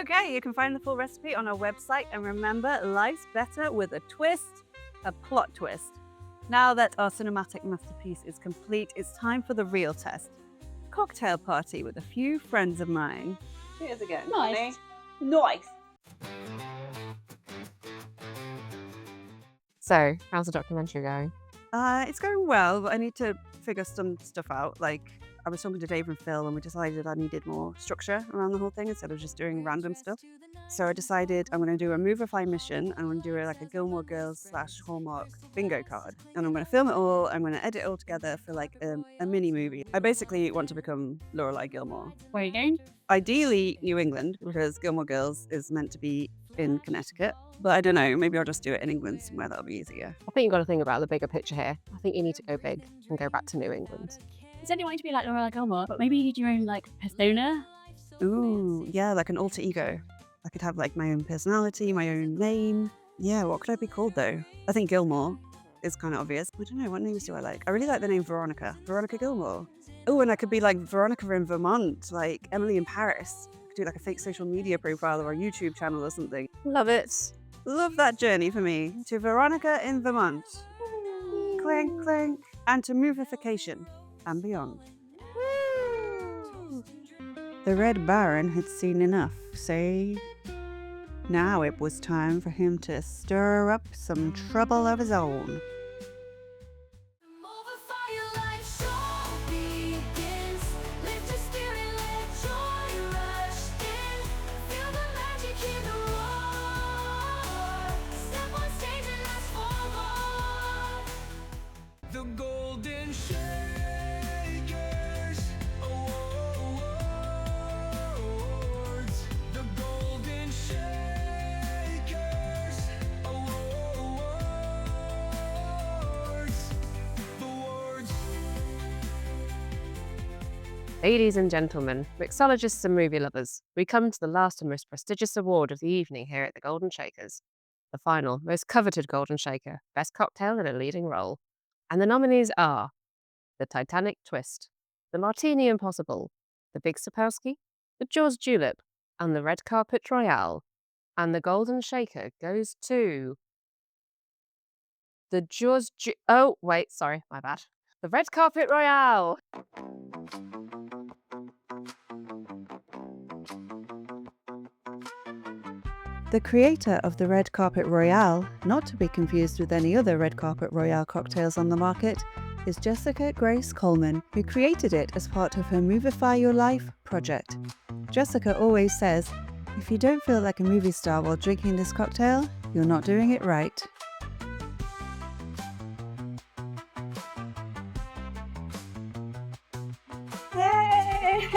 Okay, you can find the full recipe on our website. And remember, life's better with a twist, a plot twist. Now that our cinematic masterpiece is complete, it's time for the real test. Cocktail party with a few friends of mine. Cheers again. Nice. Nice. So, how's the documentary going? It's going well, but I need to figure some stuff out. Like, I was talking to Dave and Phil, and we decided I needed more structure around the whole thing instead of just doing random stuff. So I decided I'm going to do a Movify mission. I'm going to do like a Gilmore Girls / Hallmark bingo card. And I'm going to film it all. I'm going to edit it all together for like a mini movie. I basically want to become Lorelai Gilmore. Where are you going? Ideally, New England, because Gilmore Girls is meant to be in Connecticut. But I don't know, maybe I'll just do it in England somewhere, that'll be easier. I think you've got to think about the bigger picture here. I think you need to go big and go back to New England. You said you wanted to be like Laura Gilmore, but maybe you need your own like persona. Ooh, yeah, like an alter ego. I could have like my own personality, my own name. Yeah, what could I be called though? I think Gilmore is kind of obvious. I don't know, what names do I like? I really like the name Veronica. Veronica Gilmore. Oh, and I could be like Veronica in Vermont, like Emily in Paris. I could do like a fake social media profile or a YouTube channel or something. Love it. Love that journey for me. To Veronica in Vermont. Clink, clink. And to Movification and beyond. The Red Baron had seen enough, say. Now it was time for him to stir up some trouble of his own. Movify your life, show begins. Lift your spirit, let joy rush in. Feel the magic in the roar. Step on stage and let's forward. The golden shakers. Awards. The golden shakers. Awards. The awards. Ladies and gentlemen, mixologists and movie lovers, we come to the last and most prestigious award of the evening here at the Golden Shakers. The final, most coveted Golden Shaker, Best Cocktail in a Leading Role. And the nominees are the Titanic Twist, the Martini Impossible, the Big Sapowski, the Jaws Julep, and the Red Carpet Royale. And the Golden Shaker goes to the Jaws oh, wait, sorry, my bad. The Red Carpet Royale. The creator of the Red Carpet Royale, not to be confused with any other Red Carpet Royale cocktails on the market, is Jessica Grace Coleman, who created it as part of her Movify Your Life project. Jessica always says, if you don't feel like a movie star while drinking this cocktail, you're not doing it right. Yay!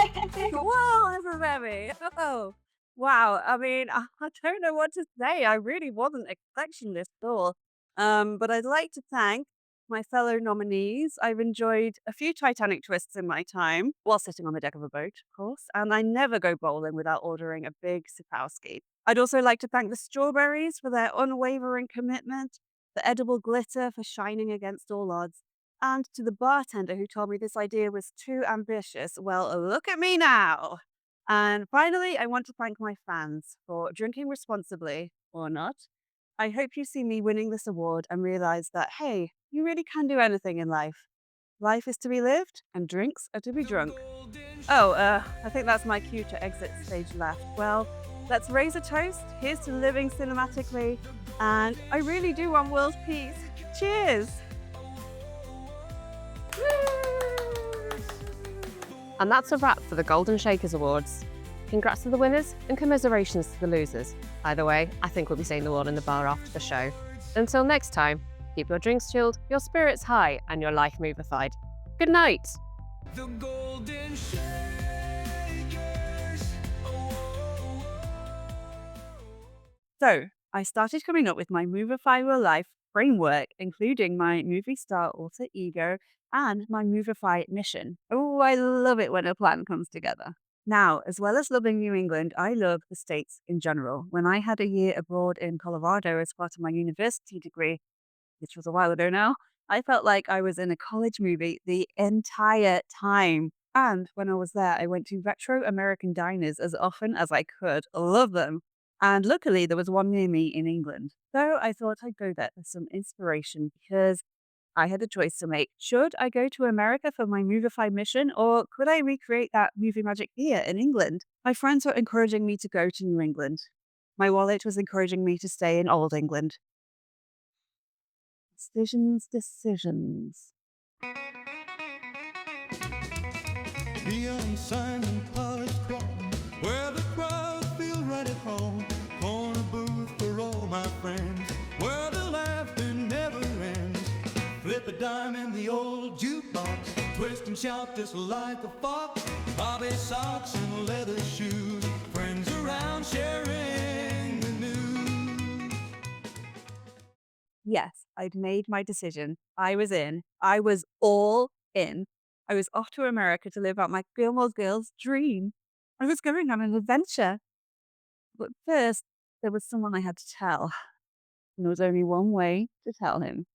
Whoa, this is heavy. Oh. Wow, I mean, I don't know what to say. I really wasn't expecting this at all. But I'd like to thank my fellow nominees. I've enjoyed a few Titanic twists in my time, while sitting on the deck of a boat, of course, and I never go bowling without ordering a big Sapowski. I'd also like to thank the strawberries for their unwavering commitment, the edible glitter for shining against all odds, and to the bartender who told me this idea was too ambitious. Well, look at me now. And finally, I want to thank my fans for drinking responsibly or not. I hope you see me winning this award and realize that, hey, you really can do anything in life. Life is to be lived and drinks are to be drunk. Oh, I think that's my cue to exit stage left. Well, let's raise a toast. Here's to living cinematically. And I really do want world peace. Cheers! And that's a wrap for the Golden Shakers Awards. Congrats to the winners and commiserations to the losers. Either way, I think we'll be seeing them all in the bar after the show. Until next time, keep your drinks chilled, your spirits high, and your life movified. Good night! The Golden Shakers. So, I started coming up with my Movify Your Life framework, including my movie star alter ego and my Movify mission. Oh, I love it when a plan comes together. Now, as well as loving New England, I love the States in general. When I had a year abroad in Colorado as part of my university degree, which was a while ago now, I felt like I was in a college movie the entire time. And when I was there, I went to retro American diners as often as I could. Love them. And luckily, there was one near me in England. So I thought I'd go there for some inspiration because I had a choice to make. Should I go to America for my Movify mission, or could I recreate that movie magic here in England? My friends were encouraging me to go to New England. My wallet was encouraging me to stay in Old England. Decisions. Beyond Simon polished chrome, where the crowd feel right at home. Corner booth for all my friends, where the laughter never ends. Flip a dime in the old jukebox, twist and shout just like a fox. Bobby socks and leather shoes, friends around sharing the news. Yes, I'd made my decision. I was in. I was all in. I was off to America to live out my Gilmore Girls dream. I was going on an adventure. But first, there was someone I had to tell. And there was only one way to tell him.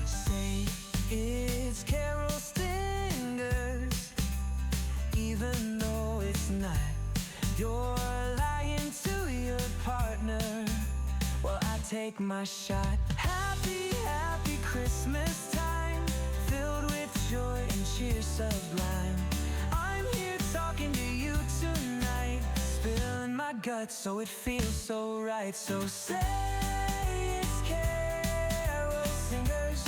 Say it's Carol Stingers, even though it's not. You're lying to your partner. Well, I take my shot. Happy, happy Christmas time, filled with joy and cheer sublime. I'm here talking to you tonight, spilling my guts so it feels so right. So say it's Carol Singers.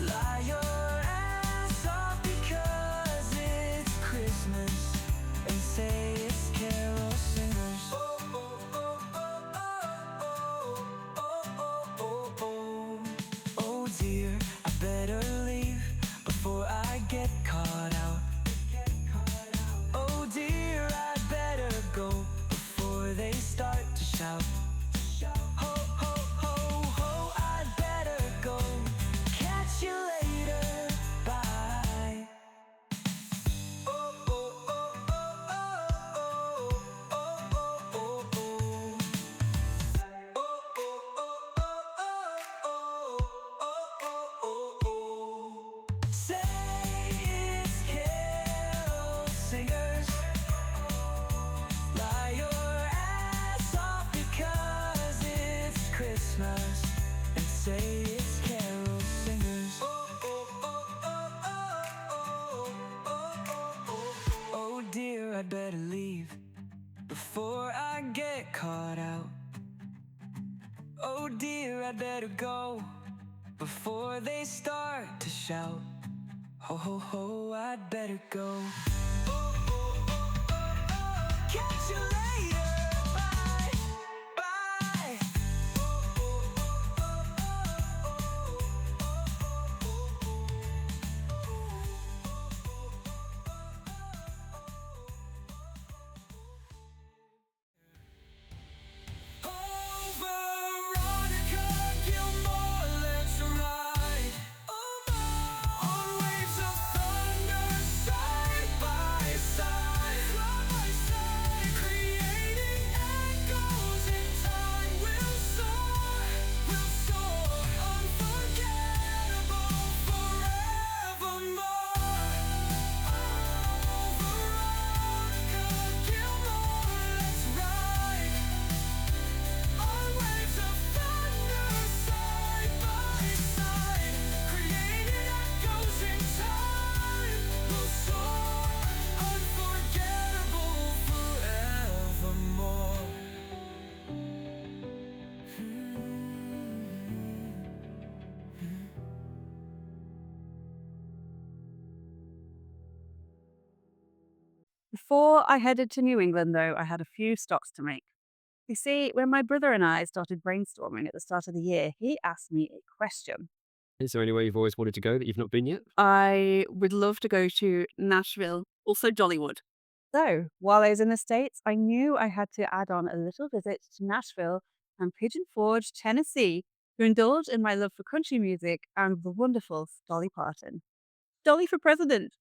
Lie your ass off because it's Christmas, and say it's Carol Singers. Oh, oh, oh, oh, oh, oh, oh, oh, oh. Oh dear, I better leave before I get caught out. Oh dear, I better go before they start to shout. Ho, ho, ho, ho, I better go. Catch you later, bye. Oh, oh, oh, oh, oh, oh, oh, oh, oh, oh. Oh, oh, oh, oh, oh, oh, oh, oh. Say it's Carol Singers. Lie your ass off because it's Christmas, and say it's Carol Singers. Oh, oh, oh, oh, oh, oh, oh, oh, oh dear, I'd better leave before I get caught out. Oh dear, I'd better go before they start to shout. Ho, ho, ho, I'd better go. Oh, oh, oh, oh, oh. Catch you later, bye, bye. Oh, oh, oh, oh, oh, oh, oh, oh. Oh, Veronica Gilmore, let's ride. Before I headed to New England, though, I had a few stops to make. You see, when my brother and I started brainstorming at the start of the year, he asked me a question. Is there anywhere you've always wanted to go that you've not been yet? I would love to go to Nashville, also Dollywood. So, while I was in the States, I knew I had to add on a little visit to Nashville and Pigeon Forge, Tennessee, to indulge in my love for country music and the wonderful Dolly Parton. Dolly for president!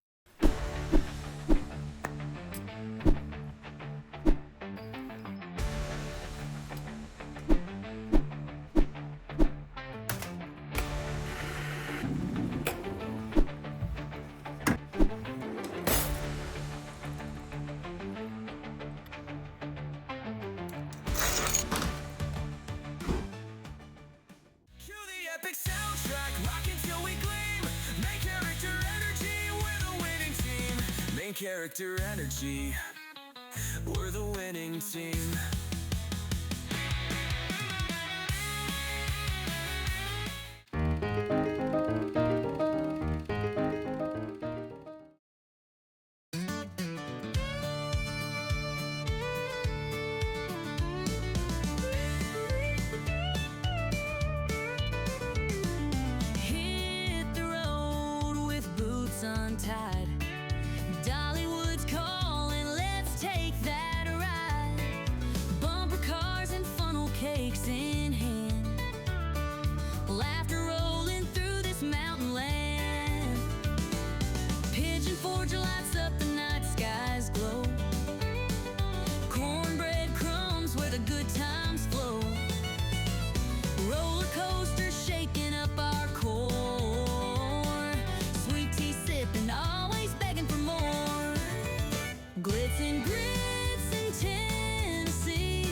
Cue the epic soundtrack, rock until we gleam. Main character energy, we're the winning team. Main character energy, we're the winning team. Hit the road with boots untied. Dollywood's calling, let's take that ride. Bumper cars and funnel cakes in hand. Laughter rolling through this mountain land. Pigeon Forge lights up the night skies glow. Cornbread crumbs where the good times flow. Roller coaster shaking up our core. Sweet tea sipping, always begging for more. Glitz and grits in Tennessee.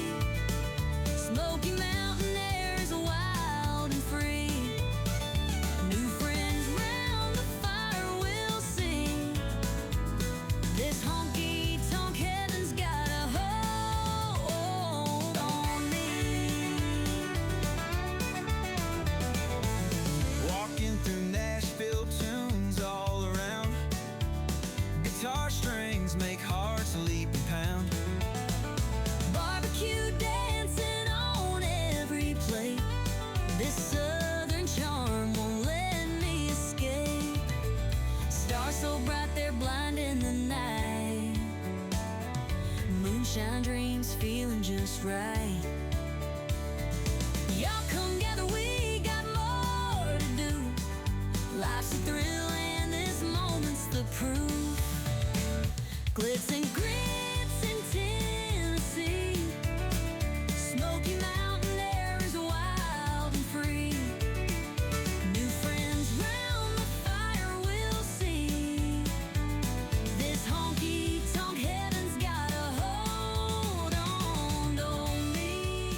Smoky Mountain air is wild and free. New friends round the fire will sing. This honky tonk heaven's got a hold on me. Walking through Nashville, tunes all around. Guitar strings make hearts leap and pound. Barbecue dancing on every plate. This southern charm won't let me escape. Stars so bright they're blinding the night. Moonshine dreams feeling just right. Y'all come gather, we got more to do. Life's a thrill and this moment's the proof. Glitz and grits in Tennessee. Smoky Mountain air is wild and free. New friends round the fire will see. This honky tonk heaven's got a hold on me.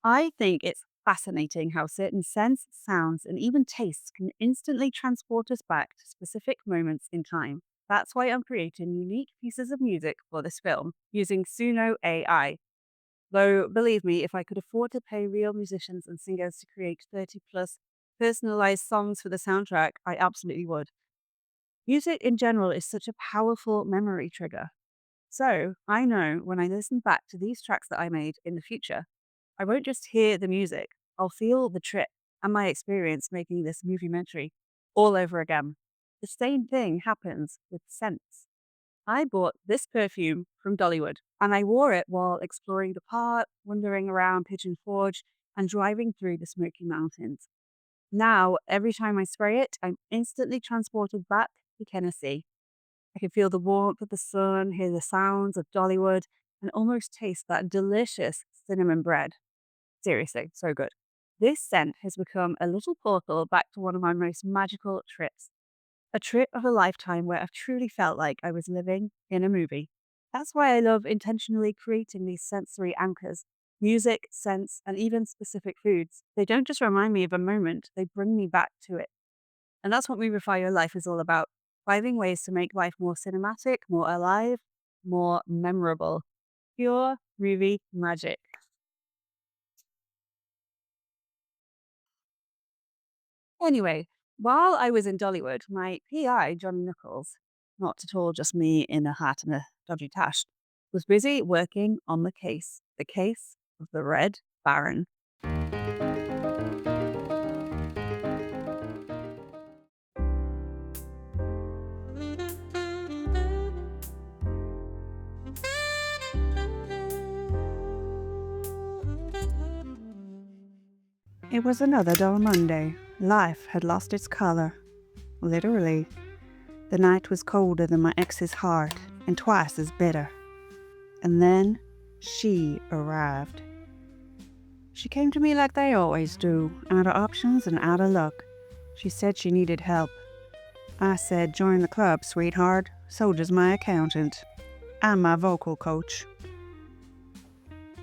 I think it's fascinating how certain scents, sounds, and even tastes can instantly transport us back to specific moments in time. That's why I'm creating unique pieces of music for this film using Suno AI. Though, believe me, if I could afford to pay real musicians and singers to create 30 plus personalized songs for the soundtrack, I absolutely would. Music in general is such a powerful memory trigger. So I know when I listen back to these tracks that I made in the future, I won't just hear the music, I'll feel the trip and my experience making this Moviementary all over again. The same thing happens with scents. I bought this perfume from Dollywood and I wore it while exploring the park, wandering around Pigeon Forge, and driving through the Smoky Mountains. Now, every time I spray it, I'm instantly transported back to Tennessee. I can feel the warmth of the sun, hear the sounds of Dollywood, and almost taste that delicious cinnamon bread. Seriously, so good. This scent has become a little portal back to one of my most magical trips. A trip of a lifetime where I've truly felt like I was living in a movie. That's why I love intentionally creating these sensory anchors. Music, scents, and even specific foods. They don't just remind me of a moment, they bring me back to it. And that's what Movify Your Life is all about. Finding ways to make life more cinematic, more alive, more memorable. Pure movie magic. Anyway, While I was in Dollywood, my PI, Johnny Knuckles, not at all just me in a hat and a dodgy tash, was busy working on the case of the Red Baron. It was another dull Monday. Life had lost its color. Literally. The night was colder than my ex's heart and twice as bitter. And then she arrived. She came to me like they always do, out of options and out of luck. She said she needed help. I said, join the club, sweetheart. So does my accountant. I'm my vocal coach.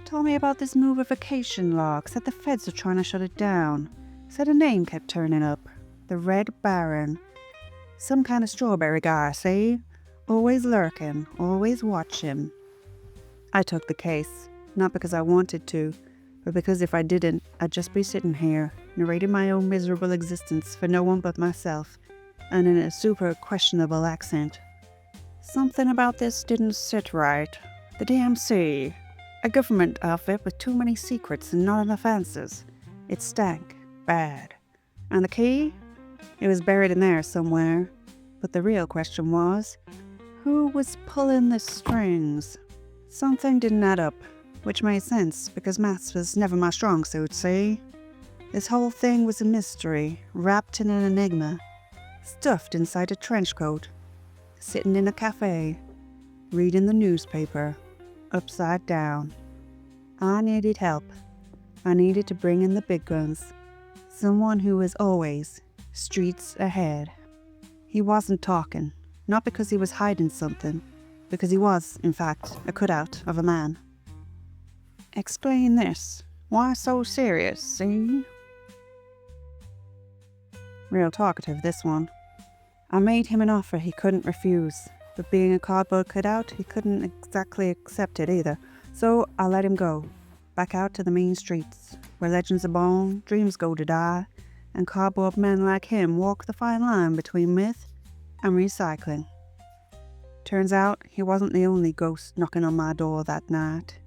Told me about this Movification log, said the feds are trying to shut it down. Said a name kept turning up. The Red Baron. Some kind of strawberry guy, see? Always lurking, always watching. I took the case, not because I wanted to, but because if I didn't, I'd just be sitting here, narrating my own miserable existence for no one but myself, and in a super questionable accent. Something about this didn't sit right. The DMC, a government outfit with too many secrets and not enough answers. It stank bad. And the key? It was buried in there somewhere. But the real question was, who was pulling the strings? Something didn't add up, which made sense because maths was never my strong suit, see? This whole thing was a mystery, wrapped in an enigma, stuffed inside a trench coat, sitting in a cafe, reading the newspaper, upside down. I needed help. I needed to bring in the big guns. Someone who was always streets ahead. He wasn't talking, not because he was hiding something, because he was, in fact, a cutout of a man. Explain this. Why so serious, see? Real talkative, this one. I made him an offer he couldn't refuse, but being a cardboard cutout, he couldn't exactly accept it either. So I let him go, back out to the mean streets, where legends are born, dreams go to die, and cardboard men like him walk the fine line between myth and recycling. Turns out he wasn't the only ghost knocking on my door that night.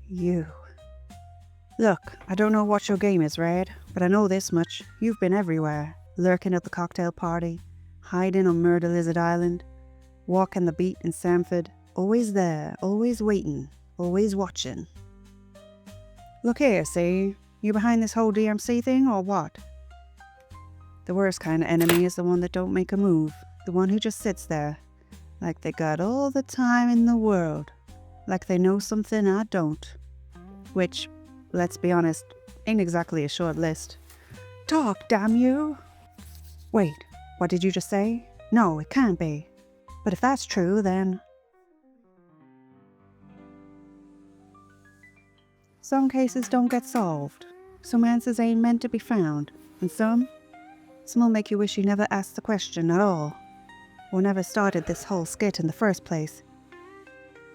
You. Look, I don't know what your game is, Red, but I know this much. You've been everywhere, lurking at the cocktail party, hiding on Murder Lizard Island, walking the beat in Sanford, always there, always waiting, always watching. Look here, see? You behind this whole DMC thing, or what? The worst kind of enemy is the one that don't make a move, the one who just sits there, like they got all the time in the world, like they know something I don't. Which, let's be honest, ain't exactly a short list. Talk, damn you! Wait, what did you just say? No, it can't be. But if that's true, then... Some cases don't get solved. Some answers ain't meant to be found. And some'll make you wish you never asked the question at all, or never started this whole skit in the first place.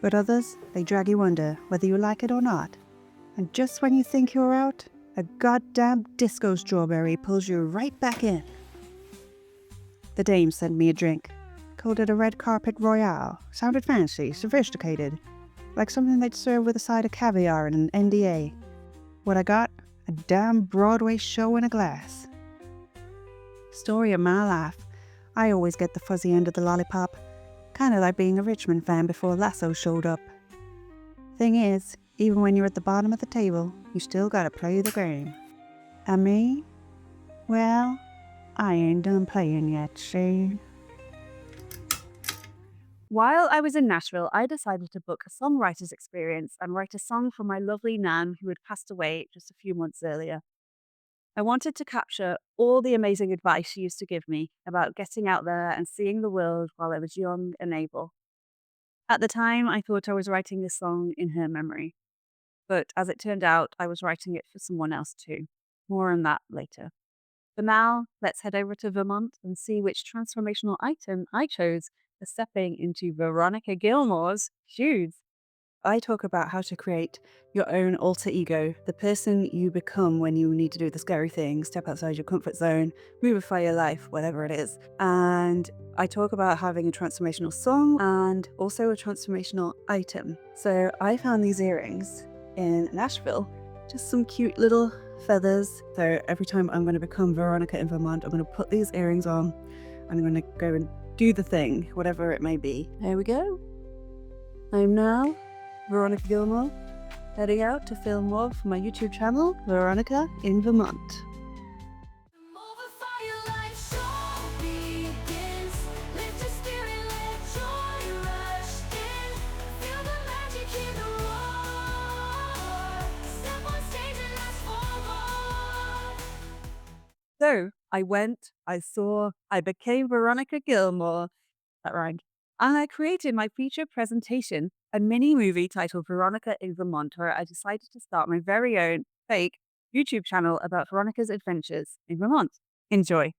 But others, they drag you under, whether you like it or not. And just when you think you're out, a goddamn disco strawberry pulls you right back in. The dame sent me a drink. Called it a red carpet royale. Sounded fancy, sophisticated. Like something they'd serve with a side of caviar and an NDA. What I got? A damn Broadway show in a glass. Story of my life. I always get the fuzzy end of the lollipop. Kinda like being a Richmond fan before Lasso showed up. Thing is, even when you're at the bottom of the table, you still gotta play the game. And me? Well, I ain't done playing yet, see? While I was in Nashville, I decided to book a songwriter's experience and write a song for my lovely Nan who had passed away just a few months earlier. I wanted to capture all the amazing advice she used to give me about getting out there and seeing the world while I was young and able. At the time, I thought I was writing this song in her memory. But as it turned out, I was writing it for someone else too. More on that later. For now, let's head over to Vermont and see which transformational item I chose for stepping into Veronica Gilmore's shoes. I talk about how to create your own alter ego, the person you become when you need to do the scary thing, step outside your comfort zone, movify your life, whatever it is. And I talk about having a transformational song and also a transformational item. So I found these earrings in Nashville, just some cute little feathers. So every time I'm going to become Veronica in Vermont, I'm going to put these earrings on. I'm going to go and do the thing, whatever it may be. There we go. I'm now Veronica Gilmore, heading out to film more for my YouTube channel, Veronica in Vermont. Movify your life, show begins. Lift your spirit, let joy rush in. Feel the magic, hear the roar. Step on stage and ask for more. So I became Veronica Gilmore. That rhymed. And I created my feature presentation, a mini movie titled Veronica in Vermont, where I decided to start my very own fake YouTube channel about Veronica's adventures in Vermont. Enjoy.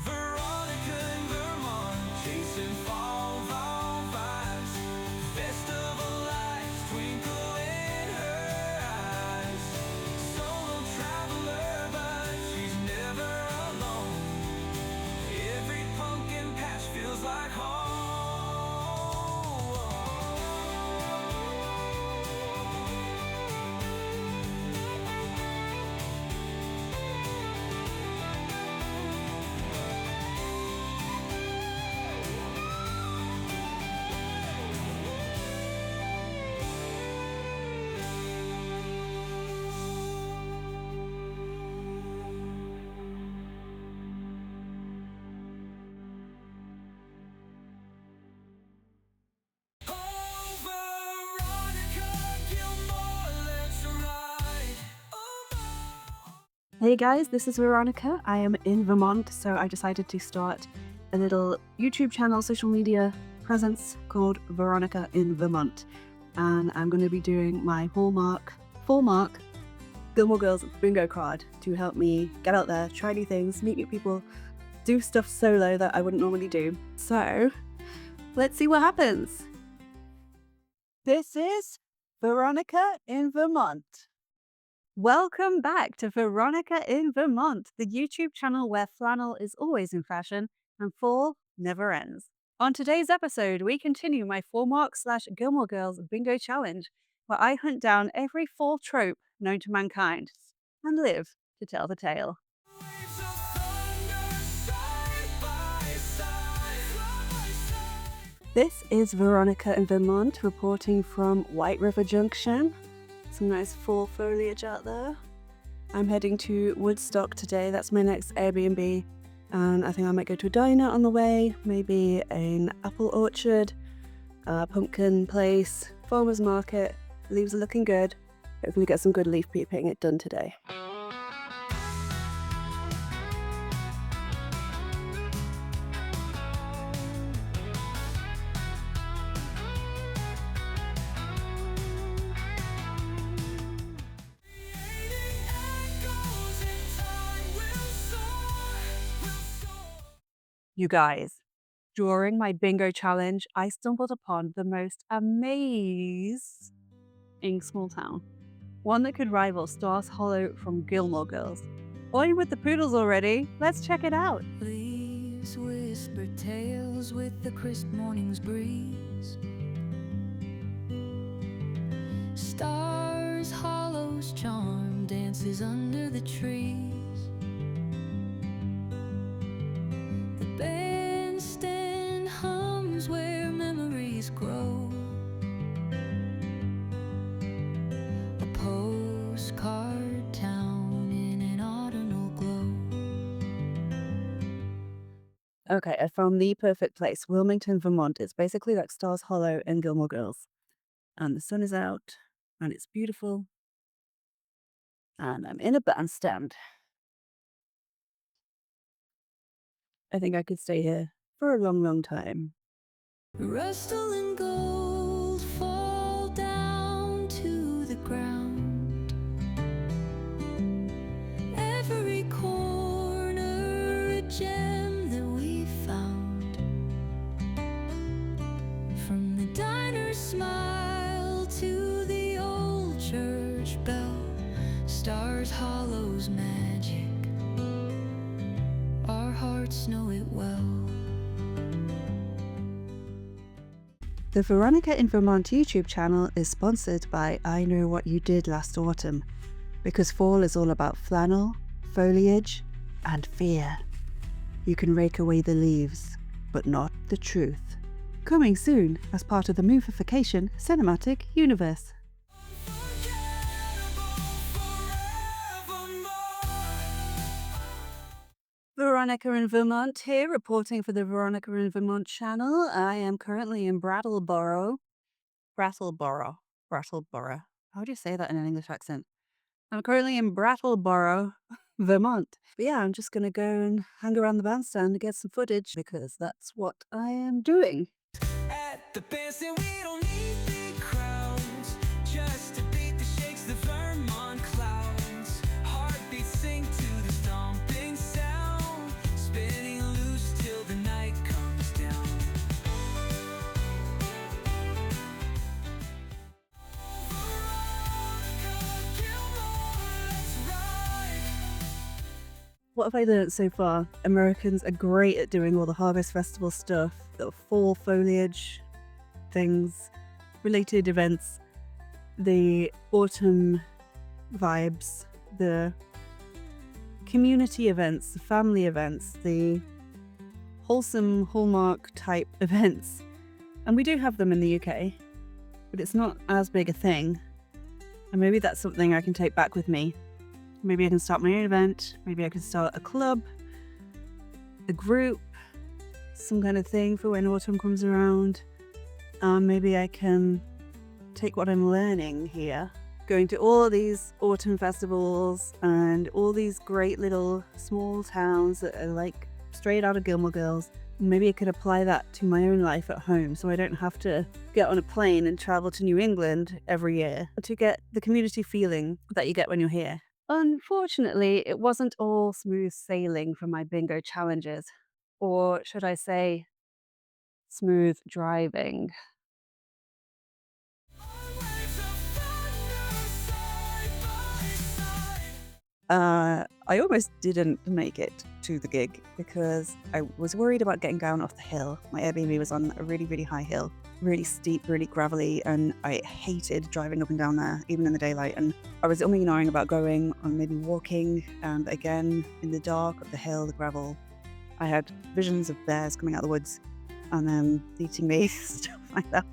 Veronica in Vermont, chasing fall vibes. Festival lights twinkle in her eyes. Solo traveler, but she's never alone. Every pumpkin patch feels like home. Oh, Veronica Gilmore, let's ride. Hey guys, this is Veronica. I am in Vermont, so I decided to start a little YouTube channel, social media presence called Veronica in Vermont. And I'm going to be doing my full mark Gilmore Girls bingo card to help me get out there, try new things, meet new people, do stuff solo that I wouldn't normally do. So let's see what happens. This is Veronica in Vermont. Welcome back to Veronica in Vermont, the YouTube channel where flannel is always in fashion and fall never ends. On today's episode, we continue my Gilmore Girls bingo challenge, where I hunt down every fall trope known to mankind and live to tell the tale. Waves of thunder, side by side. This is Veronica in Vermont reporting from White River Junction. Some nice fall foliage out there. I'm heading to Woodstock today. That's my next Airbnb. And I think I might go to a diner on the way, maybe an apple orchard, a pumpkin place, farmer's market. Leaves are looking good. Hopefully get some good leaf peeping done today. Creating echoes in time, we'll soar. You guys, during my bingo challenge, I stumbled upon the most amazing small town. One that could rival Stars Hollow from Gilmore Girls. Boy with the poodles already, let's check it out. Leaves whisper tales with the crisp morning's breeze. Stars, hollows, charm dances under the trees. The bandstand hums where memories grow. A postcard town in an autumnal glow. Okay, I found the perfect place. Wilmington, Vermont. It's basically like Stars Hollow and Gilmore Girls. And the sun is out, and it's beautiful. And I'm in a bandstand. I think I could stay here for a long, long time. Rustle and gold fall down to the ground. Every corner a gem that we found. From the diner's smile to the old church bell, Stars Hollow's magic, our hearts know it well. The Veronica in Vermont YouTube channel is sponsored by I Know What You Did Last Autumn, because fall is all about flannel, foliage, and fear. You can rake away the leaves, but not the truth. Coming soon as part of the Movification cinematic universe. Veronica in Vermont here, reporting for the Veronica in Vermont channel. I am currently in Brattleboro. Brattleboro. How do you say that in an English accent? I'm currently in Brattleboro, Vermont. But yeah, I'm just going to go and hang around the bandstand to get some footage because that's what I am doing. At the bandstand, we don't need big crowds, just to beat the shakes, the Vermont clouds. Heartbeats sing to the stomping sound, spinning loose till the night comes down. What have I learned so far? Americans are great at doing all the Harvest Festival stuff, the fall foliage things, related events, the autumn vibes, the community events, the family events, the wholesome Hallmark type events. And we do have them in the UK, but it's not as big a thing. And maybe that's something I can take back with me. Maybe I can start my own event. Maybe I can start a club, a group, some kind of thing for when autumn comes around. Maybe I can take what I'm learning here, going to all these autumn festivals and all these great little small towns that are like straight out of Gilmore Girls. Maybe I could apply that to my own life at home so I don't have to get on a plane and travel to New England every year to get the community feeling that you get when you're here. Unfortunately, it wasn't all smooth sailing for my bingo challenges, or should I say, smooth driving. I almost didn't make it to the gig because I was worried about getting down off the hill. My Airbnb was on a really, really high hill, really steep, really gravelly, and I hated driving up and down there, even in the daylight. And I was umming and ahhing about going or maybe walking, and again, in the dark of the hill, the gravel, I had visions of bears coming out of the woods and them eating me, stuff like that.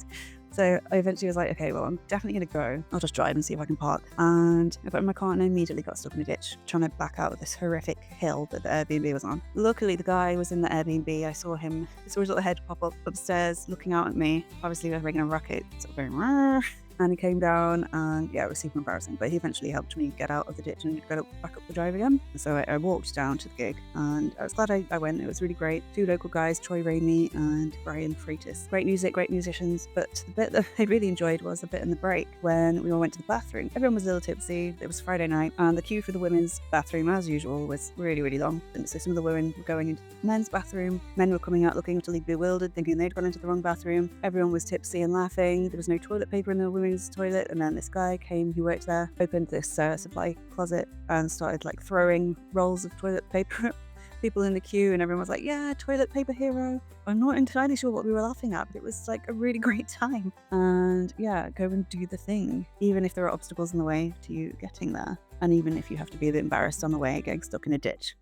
So I eventually was like, okay, well, I'm definitely going to go. I'll just drive and see if I can park. And I got in my car and I immediately got stuck in a ditch trying to back out of this horrific hill that the Airbnb was on. Luckily, the guy was in the Airbnb. I saw his little head pop up upstairs looking out at me. Obviously, I was making a racket, sort of going, "Rrr." And he came down and yeah, it was super embarrassing, but he eventually helped me get out of the ditch and go back up the drive again. So I walked down to the gig and I was glad I went. It was really great. Two local guys, Troy Rainey and Brian Freitas. Great music, great musicians. But the bit that I really enjoyed was the bit in the break when we all went to the bathroom. Everyone was a little tipsy. It was Friday night and the queue for the women's bathroom, as usual, was really, really long. And so some of the women were going into the men's bathroom. Men were coming out looking utterly bewildered, thinking they'd gone into the wrong bathroom. Everyone was tipsy and laughing. There was no toilet paper in the women's toilet, and then this guy came who worked there, opened this supply closet and started like throwing rolls of toilet paper at people in the queue, and everyone was like, yeah, toilet paper hero. I'm not entirely sure what we were laughing at, but it was like a really great time. And yeah, go and do the thing, even if there are obstacles in the way to you getting there, and even if you have to be a bit embarrassed on the way getting stuck in a ditch.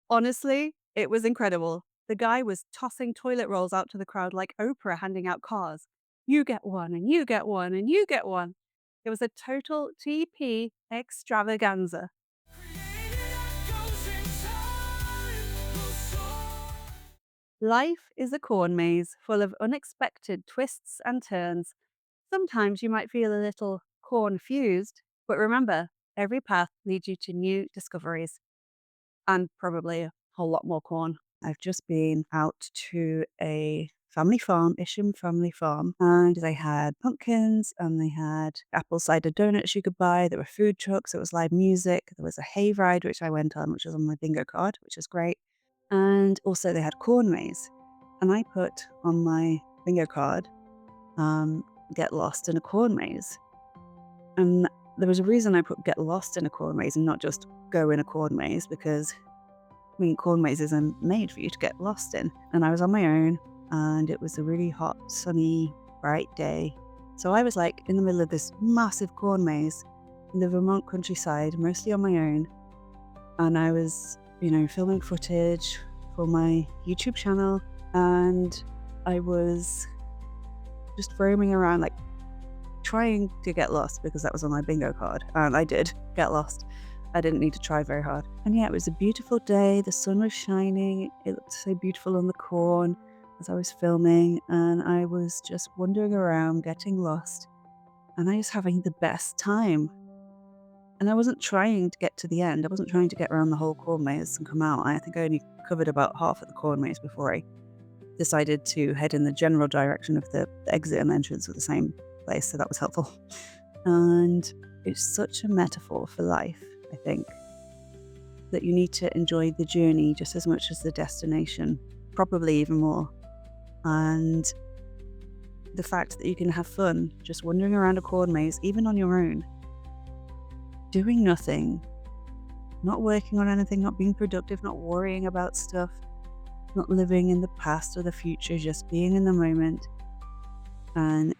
Honestly, it was incredible. The guy was tossing toilet rolls out to the crowd like Oprah handing out cars. You get one, and you get one, and you get one. It was a total TP extravaganza. Life is a corn maze full of unexpected twists and turns. Sometimes you might feel a little corn-fused, but remember, every path leads you to new discoveries. And probably a whole lot more corn. I've just been out to a family farm, Isham family farm, and they had pumpkins and they had apple cider donuts you could buy. There were food trucks, there was live music, there was a hay ride, which I went on, which was on my bingo card, which is great. And also they had corn maze. And I put on my bingo card, get lost in a corn maze. And there was a reason I put get lost in a corn maze and not just go in a corn maze, because corn mazes are made for you to get lost in. And I was on my own, and it was a really hot, sunny, bright day. So I was like in the middle of this massive corn maze in the Vermont countryside, mostly on my own. And I was, filming footage for my YouTube channel, and I was just roaming around, like trying to get lost, because that was on my bingo card. And I did get lost. I didn't need to try very hard. And yeah, it was a beautiful day. The sun was shining. It looked so beautiful on the corn as I was filming. And I was just wandering around, getting lost. And I was having the best time. And I wasn't trying to get to the end. I wasn't trying to get around the whole corn maze and come out. I think I only covered about half of the corn maze before I decided to head in the general direction of the exit and entrance of the same place. So that was helpful. And it's such a metaphor for life. I think that you need to enjoy the journey just as much as the destination, probably even more. And the fact that you can have fun just wandering around a corn maze, even on your own, doing nothing, not working on anything, not being productive, not worrying about stuff, not living in the past or the future, just being in the moment and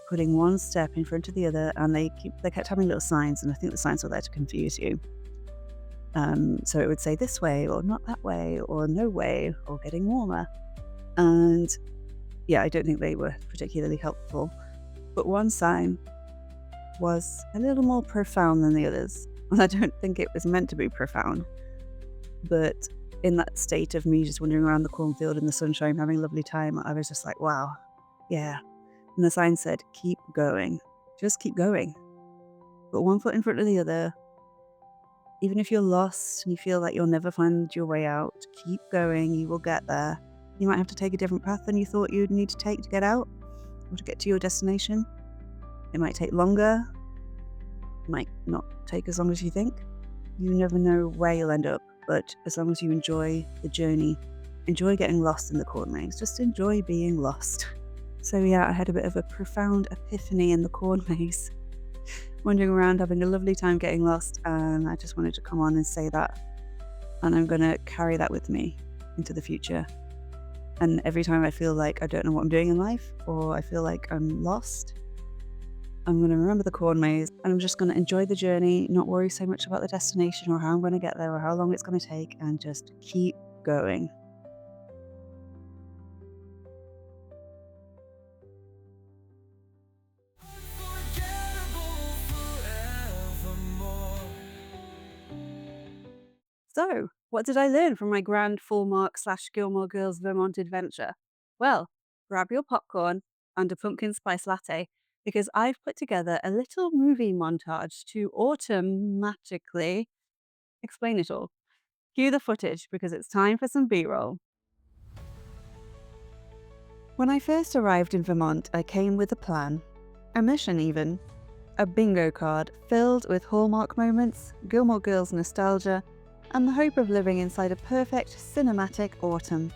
putting one step in front of the other. And they kept having little signs, and I think the signs were there to confuse you. So it would say this way or not that way or no way or getting warmer. And yeah, I don't think they were particularly helpful. But one sign was a little more profound than the others. And I don't think it was meant to be profound. But in that state of me just wandering around the cornfield in the sunshine, having a lovely time, I was just like, wow, yeah. And the sign said, keep going. Just keep going. Put one foot in front of the other. Even if you're lost and you feel like you'll never find your way out, keep going. You will get there. You might have to take a different path than you thought you'd need to take to get out or to get to your destination. It might take longer. It might not take as long as you think. You never know where you'll end up. But as long as you enjoy the journey, enjoy getting lost in the corn maze, just enjoy being lost. So yeah, I had a bit of a profound epiphany in the corn maze, wandering around, having a lovely time getting lost, and I just wanted to come on and say that. And I'm going to carry that with me into the future. And every time I feel like I don't know what I'm doing in life, or I feel like I'm lost, I'm going to remember the corn maze, and I'm just going to enjoy the journey, not worry so much about the destination or how I'm going to get there or how long it's going to take, and just keep going. So, what did I learn from my grand Hallmark/Gilmore Girls Vermont adventure? Well, grab your popcorn and a pumpkin spice latte, because I've put together a little movie montage to automatically explain it all. Cue the footage, because it's time for some B-roll. When I first arrived in Vermont, I came with a plan, a mission even, a bingo card filled with Hallmark moments, Gilmore Girls nostalgia, and the hope of living inside a perfect cinematic autumn.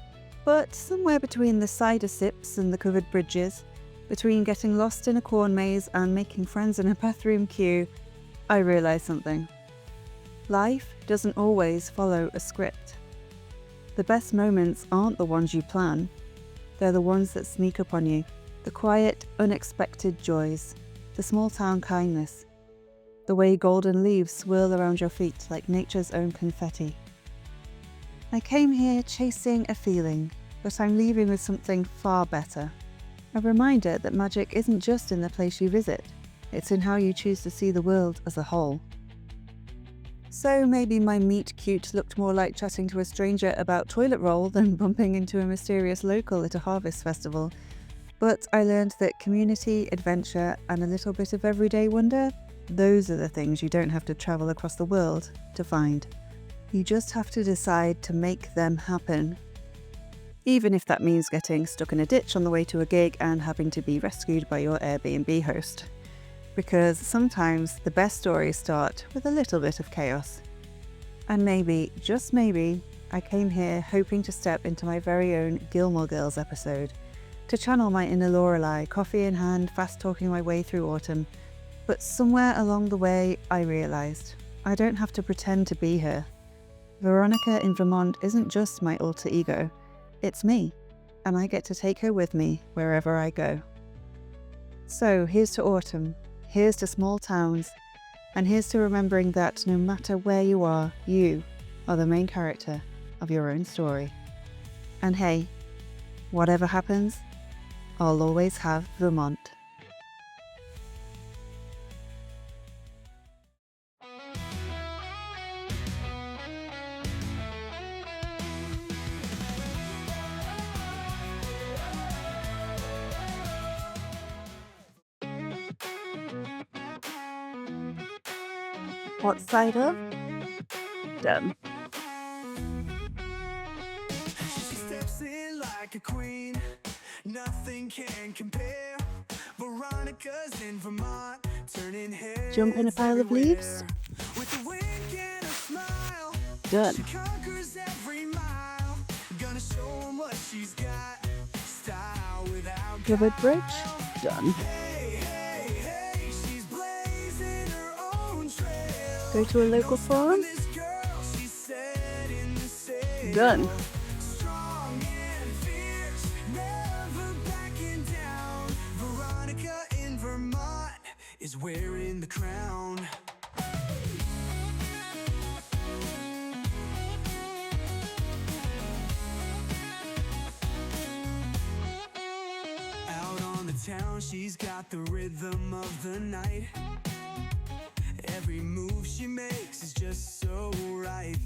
But somewhere between the cider sips and the covered bridges, between getting lost in a corn maze and making friends in a bathroom queue, I realised something. Life doesn't always follow a script. The best moments aren't the ones you plan. They're the ones that sneak up on you. The quiet, unexpected joys. The small-town kindness. The way golden leaves swirl around your feet like nature's own confetti. I came here chasing a feeling, but I'm leaving with something far better. A reminder that magic isn't just in the place you visit, it's in how you choose to see the world as a whole. So maybe my meet cute looked more like chatting to a stranger about toilet roll than bumping into a mysterious local at a harvest festival, but I learned that community, adventure, and a little bit of everyday wonder, those are the things you don't have to travel across the world to find. You just have to decide to make them happen. even if that means getting stuck in a ditch on the way to a gig and having to be rescued by your Airbnb host. Because sometimes the best stories start with a little bit of chaos. And maybe, just maybe, I came here hoping to step into my very own Gilmore Girls episode, to channel my inner Lorelai, coffee in hand, fast talking my way through autumn. But somewhere along the way, I realised I don't have to pretend to be her. Veronica in Vermont isn't just my alter ego, it's me, and I get to take her with me wherever I go. So here's to autumn, here's to small towns, and here's to remembering that no matter where you are the main character of your own story. And hey, whatever happens, I'll always have Vermont. What side of? Done. She steps in like a queen, nothing can compare. Veronica's in Vermont, turning heads Jump in a pile of leaves? everywhere. With a wink and a smile, Done. she conquers every mile. Gonna show 'em what she's got. Style without Covered bridge? Done. Hey, hey, hey, she's blazing her own trail. Go to a local forum? This girl, she's setting the sail. Done. Strong and fierce, never backing down. Veronica in Vermont is wearing the crown. Out on the town, she's got the rhythm of the night. Every move she makes is just so right.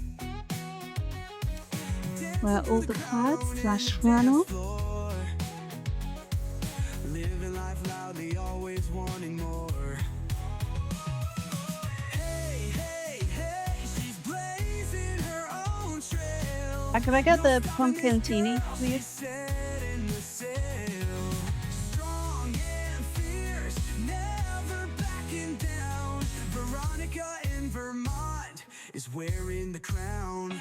Wear all the cards / flannel. Living life loudly, always wanting more. Hey, hey, hey, she's blazing her own trail. Can I get the pumpkin teeny, please? Setting the sail. Strong and fierce, never backing down. Veronica in Vermont is wearing the crown.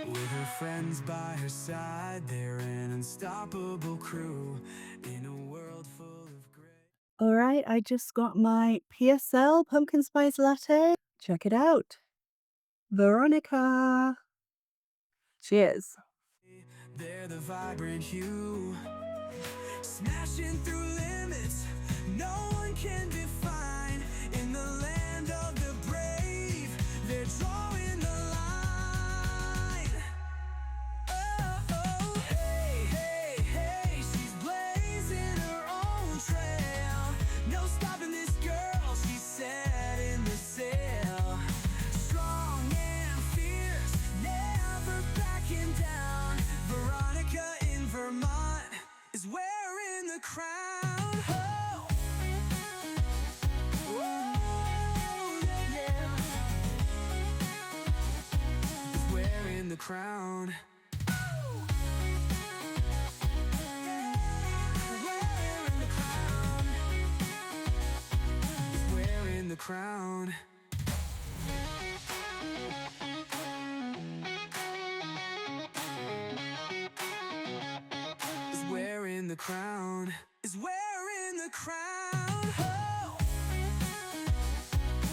With her friends by her side, they're an unstoppable crew in a world full of gray. Alright, I just got my PSL pumpkin spice latte. Check it out. Veronica. Cheers. They're the vibrant hue, smashing through limits no one can define. In the land of the brave, they're drawing the line. Oh, oh, hey, hey, hey, she's blazing her own trail. No stopping this girl, she's setting the sail. Strong and fierce, never backing down. Veronica in Vermont is wearing the crown. Oh. Whoa, yeah, yeah. Is wearing the crown. Wearing the crown. Is wearing the crown. Is wearing the crown. Is wearing the crown. Oh.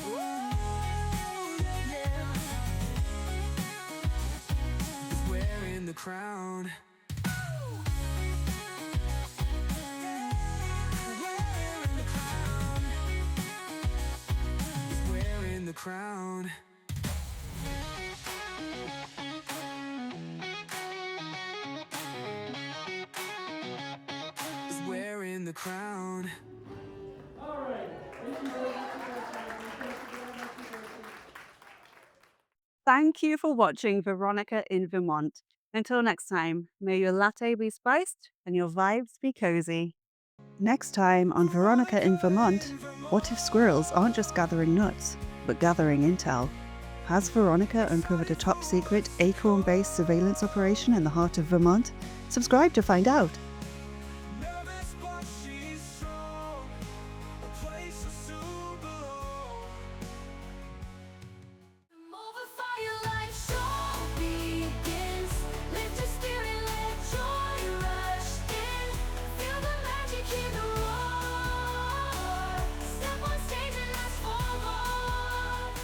Whoa, yeah, yeah. Is wearing the crown. Wearing the crown. Is wearing the crown. Is wearing the crown. Thank you for watching Veronica in Vermont. Until next time, may your latte be spiced and your vibes be cozy. Next time on Veronica in Vermont, what if squirrels aren't just gathering nuts, but gathering intel? Has Veronica uncovered a top-secret acorn-based surveillance operation in the heart of Vermont? Subscribe to find out. Nervous, but she's strong. A place to soon belong. Movify your life show begins. Lift your spirit, let joy rush in. Feel the magic in the roar. Step on stage and ask for more.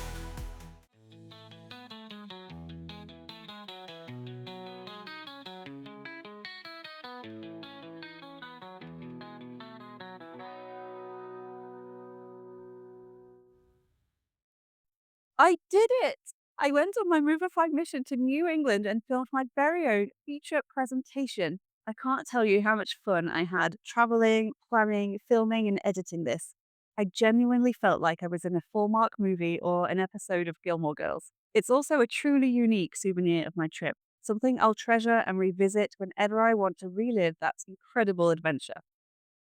I did it! I went on my Movify mission to New England and filmed my very own feature presentation. I can't tell you how much fun I had traveling, planning, filming, and editing this. I genuinely felt like I was in a Hallmark movie or an episode of Gilmore Girls. It's also a truly unique souvenir of my trip, something I'll treasure and revisit whenever I want to relive that incredible adventure.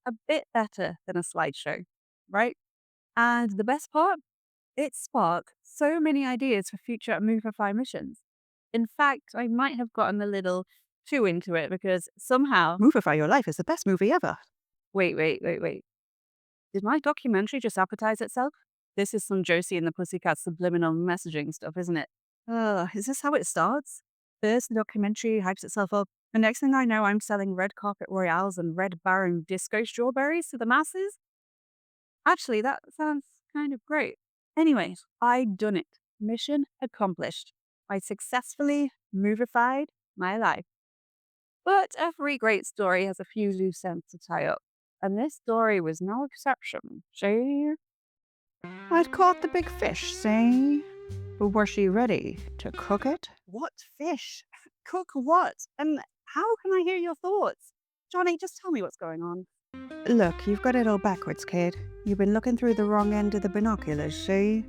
A bit better than a slideshow, right? And the best part? It sparked so many ideas for future Movify missions. In fact, I might have gotten a little too into it because somehow. Movify Your Life is the best movie ever. Wait. Did my documentary just advertise itself? This is some Josie and the Pussycat subliminal messaging stuff, isn't it? Is this how it starts? First, the documentary hypes itself up. The next thing I know, I'm selling red carpet royales and red baron disco strawberries to the masses. Actually, that sounds kind of great. Anyway, I'd done it. Mission accomplished. I successfully movified my life. But every great story has a few loose ends to tie up. And this story was no exception, see? I'd caught the big fish, see? But was she ready to cook it? What fish? Cook what? And how can I hear your thoughts? Johnny, just tell me what's going on. Look, you've got it all backwards, kid. You've been looking through the wrong end of the binoculars, see?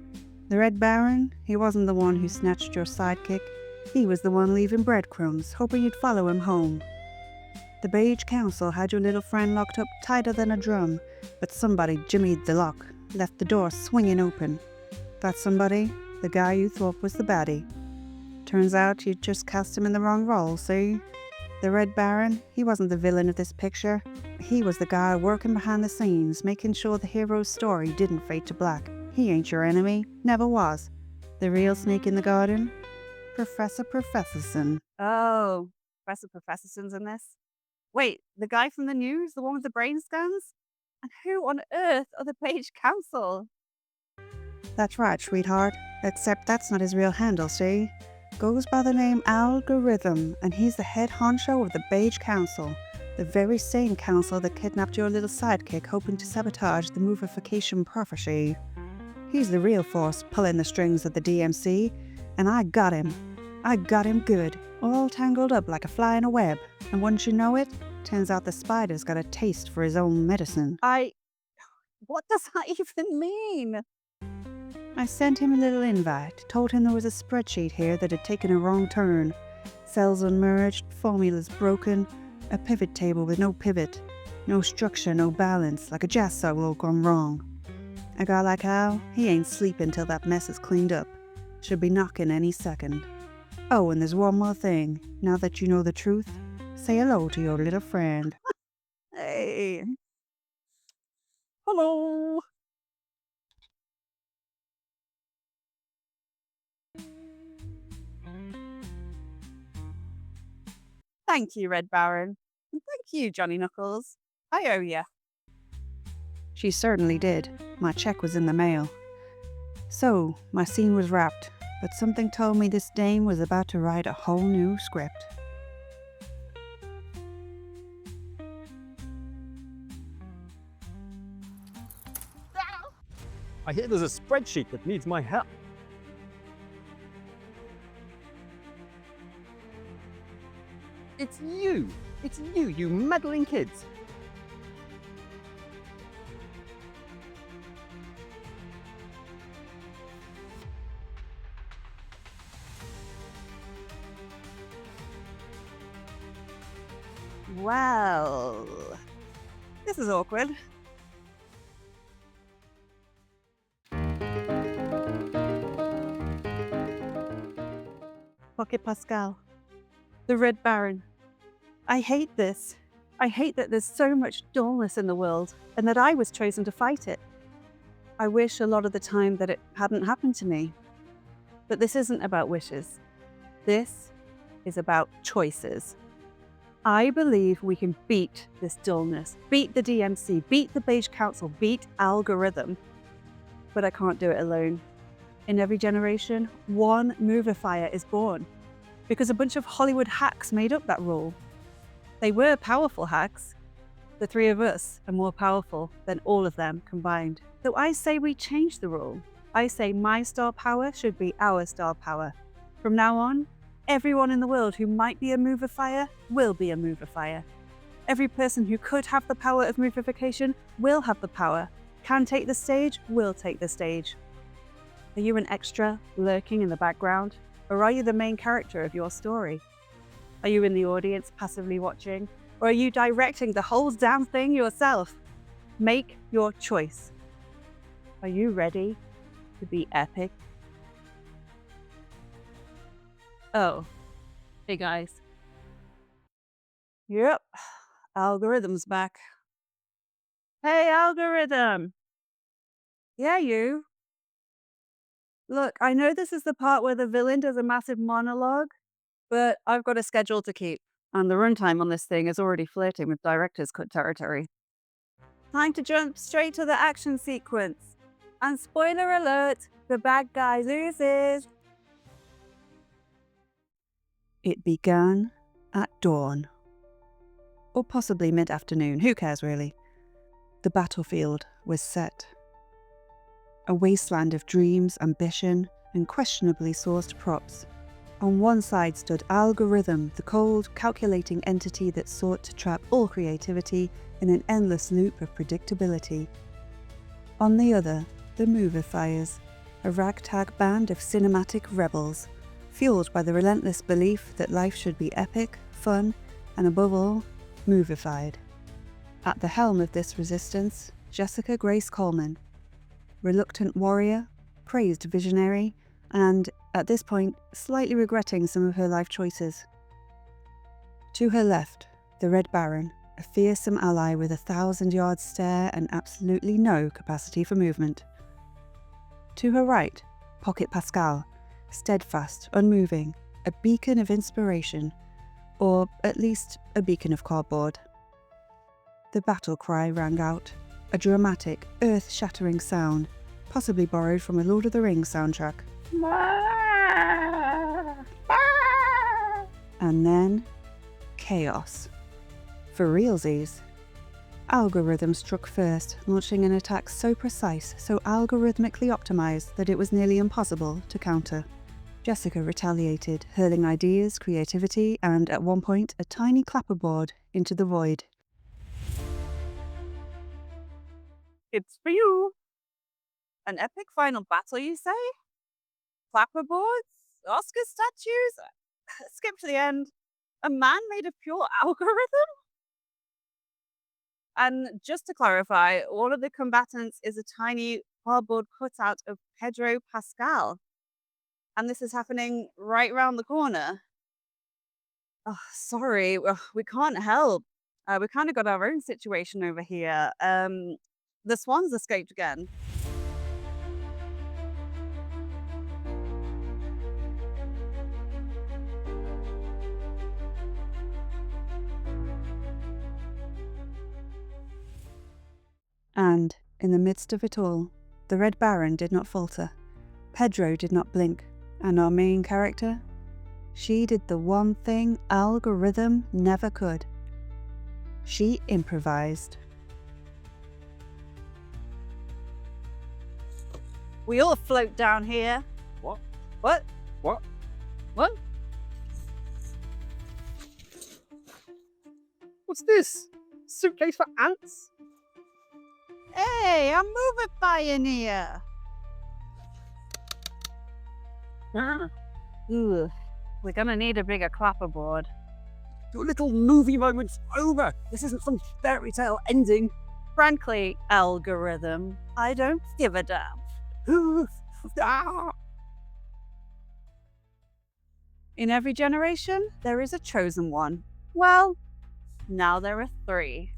The Red Baron, he wasn't the one who snatched your sidekick. He was the one leaving breadcrumbs, hoping you'd follow him home. The Beige Council had your little friend locked up tighter than a drum, but somebody jimmied the lock, left the door swinging open. That somebody, the guy you thought was the baddie. Turns out you'd just cast him in the wrong role, see? The Red Baron, he wasn't the villain of this picture. He was the guy working behind the scenes, making sure the hero's story didn't fade to black. He ain't your enemy, never was. The real snake in the garden? Professor Professorson. Oh, Professor Professorson's in this? Wait, the guy from the news? The one with the brain scans? And who on earth are the Page Council? That's right, sweetheart. Except that's not his real handle, see? Goes by the name Algorithm, and he's the head honcho of the Beige Council, the very same council that kidnapped your little sidekick hoping to sabotage the movification prophecy. He's the real force pulling the strings of the DMC, and I got him. I got him good, all tangled up like a fly in a web, and once you know it, turns out the spider's got a taste for his own medicine. What does that even mean? I sent him a little invite, told him there was a spreadsheet here that had taken a wrong turn. Cells unmerged, formulas broken, a pivot table with no pivot, no structure, no balance, like a jazz solo gone wrong. A guy like Al, he ain't sleeping till that mess is cleaned up. Should be knocking any second. Oh, and there's one more thing. Now that you know the truth, say hello to your little friend. Hey. Hello. Thank you, Red Baron. And thank you, Johnny Knuckles. I owe you. She certainly did. My check was in the mail. So, my scene was wrapped, but something told me this dame was about to write a whole new script. I hear there's a spreadsheet that needs my help. It's you! It's you, you meddling kids! Well, This is awkward. Pocket Pascal. The Red Baron. I hate this. I hate that there's so much dullness in the world and that I was chosen to fight it. I wish a lot of the time that it hadn't happened to me. But this isn't about wishes. This is about choices. I believe we can beat this dullness, beat the DMC, beat the Beige Council, beat algorithm. But I can't do it alone. In every generation, one Movifier is born because a bunch of Hollywood hacks made up that rule. They were powerful hacks. The three of us are more powerful than all of them combined. So I say we change the rule. I say my star power should be our star power. From now on, everyone in the world who might be a Movifier will be a Movifier. Every person who could have the power of movification will have the power. Can take the stage, will take the stage. Are you an extra lurking in the background? Or are you the main character of your story? Are you in the audience passively watching? Or are you directing the whole damn thing yourself? Make your choice. Are you ready to be epic? Oh, hey guys. Yep, algorithm's back. Hey, algorithm. Yeah, you. Look, I know this is the part where the villain does a massive monologue, but I've got a schedule to keep, and the runtime on this thing is already flirting with director's cut territory. Time to jump straight to the action sequence. And spoiler alert, the bad guy loses. It began at dawn. Or possibly mid-afternoon, who cares really? The battlefield was set. A wasteland of dreams, ambition, and questionably sourced props. On one side stood Algorithm, the cold, calculating entity that sought to trap all creativity in an endless loop of predictability. On the other, the Movifiers, a ragtag band of cinematic rebels, fueled by the relentless belief that life should be epic, fun, and above all, movified. At the helm of this resistance, Jessica Grace Coleman, reluctant warrior, praised visionary, and, at this point, slightly regretting some of her life choices. To her left, the Red Baron, a fearsome ally with 1,000-yard stare and absolutely no capacity for movement. To her right, Pocket Pascal, steadfast, unmoving, a beacon of inspiration, or at least a beacon of cardboard. The battle cry rang out, a dramatic, earth-shattering sound, possibly borrowed from a Lord of the Rings soundtrack. And then, chaos. For realsies. Algorithm struck first, launching an attack so precise, so algorithmically optimized that it was nearly impossible to counter. Jessica retaliated, hurling ideas, creativity, and, at one point, a tiny clapperboard into the void. It's for you. An epic final battle, you say? Clapperboards? Oscar statues? Skip to the end. A man made of pure algorithm? And just to clarify, one of the combatants is a tiny cardboard cutout of Pedro Pascal. And this is happening right round the corner. Oh, sorry, we can't help. We kind of got our own situation over here. The swans escaped again. And, in the midst of it all, the Red Baron did not falter. Pedro did not blink. And our main character? She did the one thing algorithm never could. She improvised. We all float down here. What? What? What? What? What's this? Suitcase for ants? Hey, I'm Movify here. Ugh, we're gonna need a bigger clapperboard. Your little movie moment's over. This isn't some fairy tale ending. Frankly, algorithm, I don't give a damn. Ah! In every generation, there is a chosen one. Well, now there are 3.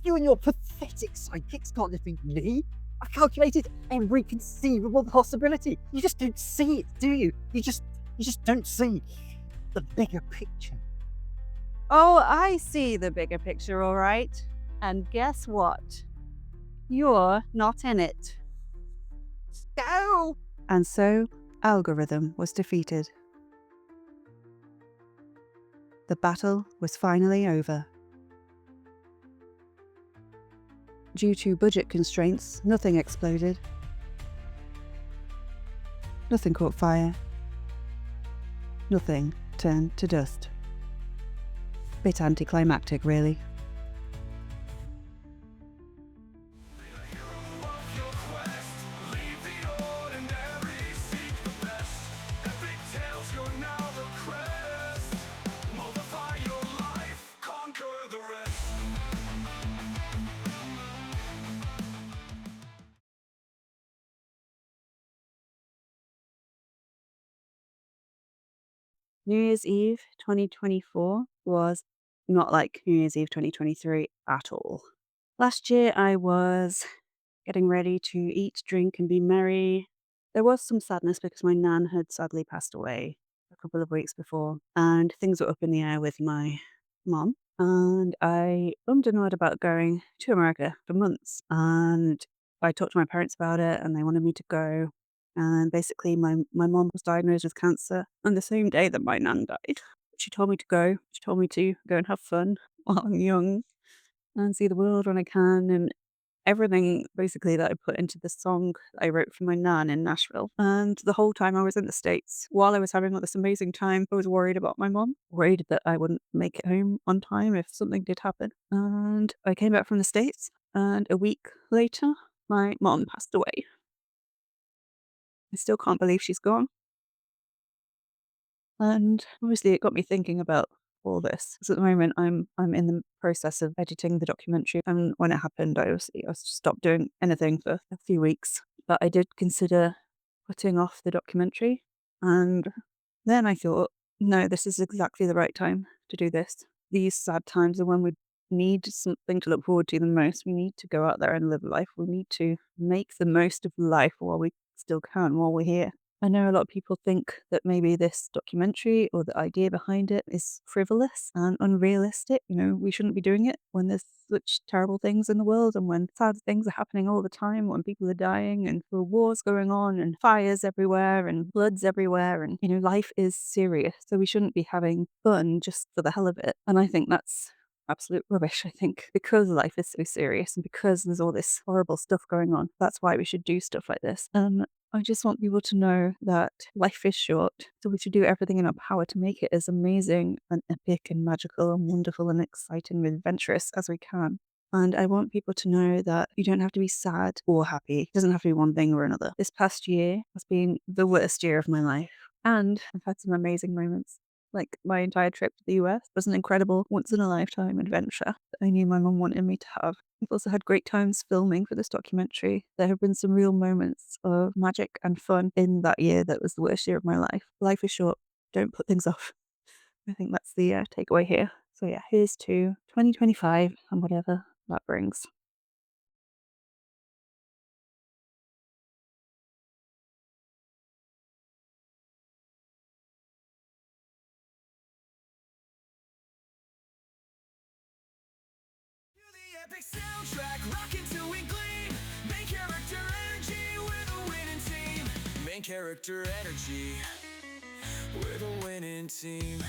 You and your pathetic sidekicks can't defeat me. I've calculated every conceivable possibility. You just don't see it, do you? You just don't see the bigger picture. Oh, I see the bigger picture, all right. And guess what? You're not in it. Go! And so, algorithm was defeated. The battle was finally over. Due to budget constraints, nothing exploded. Nothing caught fire. Nothing turned to dust. Bit anticlimactic, really. Movify your life, conquer the rest. New Year's Eve 2024 was not like New Year's Eve 2023 at all. Last year I was getting ready to eat, drink, and be merry. There was some sadness because my nan had sadly passed away a couple of weeks before, and things were up in the air with my mom. And I ummed and ahed about going to America for months. And I talked to my parents about it, and they wanted me to go. And basically, my mom was diagnosed with cancer on the same day that my nan died. She told me to go. She told me to go and have fun while I'm young and see the world when I can. And everything basically that I put into the song I wrote for my nan in Nashville. And the whole time I was in the States, while I was having all this amazing time, I was worried about my mom, worried that I wouldn't make it home on time if something did happen. And I came back from the States, and a week later, my mom passed away. I still can't believe she's gone. And obviously it got me thinking about all this. Because at the moment I'm in the process of editing the documentary. And when it happened, I stopped doing anything for a few weeks. But I did consider putting off the documentary. And then I thought, no, this is exactly the right time to do this. These sad times are when we need something to look forward to the most. We need to go out there and live life. We need to make the most of life while we still can, while we're here. I know a lot of people think that maybe this documentary or the idea behind it is frivolous and unrealistic. You know, we shouldn't be doing it when there's such terrible things in the world and when sad things are happening all the time, when people are dying and there are wars going on and fires everywhere and floods everywhere. And, you know, life is serious. So we shouldn't be having fun just for the hell of it. And I think that's absolute rubbish. I think because life is so serious and because there's all this horrible stuff going on, that's why we should do stuff like this. I just want people to know that life is short, so we should do everything in our power to make it as amazing and epic and magical and wonderful and exciting and adventurous as we can. And I want people to know that you don't have to be sad or happy. It doesn't have to be one thing or another. This past year has been the worst year of my life, and I've had some amazing moments. Like my entire trip to the US was an incredible once-in-a-lifetime adventure that I knew my mum wanted me to have. I've also had great times filming for this documentary. There have been some real moments of magic and fun in that year that was the worst year of my life. Life is short. Don't put things off. I think that's the takeaway here. So yeah, here's to 2025 and whatever that brings. Epic soundtrack, rockin' till we gleam. Main character energy, we're the winning team. Main character energy, we're the winning team.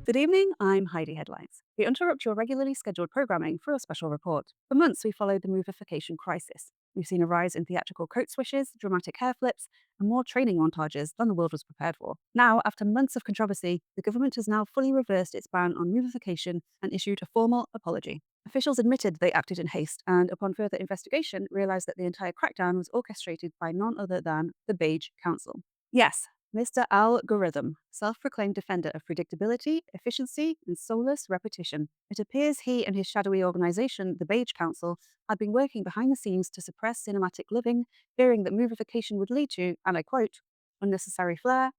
Good evening, I'm Heidi Headlines. We interrupt your regularly scheduled programming for a special report. For months, we followed the movification crisis. We've seen a rise in theatrical coat swishes, dramatic hair flips, and more training montages than the world was prepared for. Now, after months of controversy, the government has now fully reversed its ban on movification and issued a formal apology. Officials admitted they acted in haste and, upon further investigation, realised that the entire crackdown was orchestrated by none other than the Beige Council. Yes, Mr. Algorithm, self-proclaimed defender of predictability, efficiency, and soulless repetition. It appears he and his shadowy organisation, the Beige Council, had been working behind the scenes to suppress cinematic living, fearing that movification would lead to, and I quote, unnecessary flair,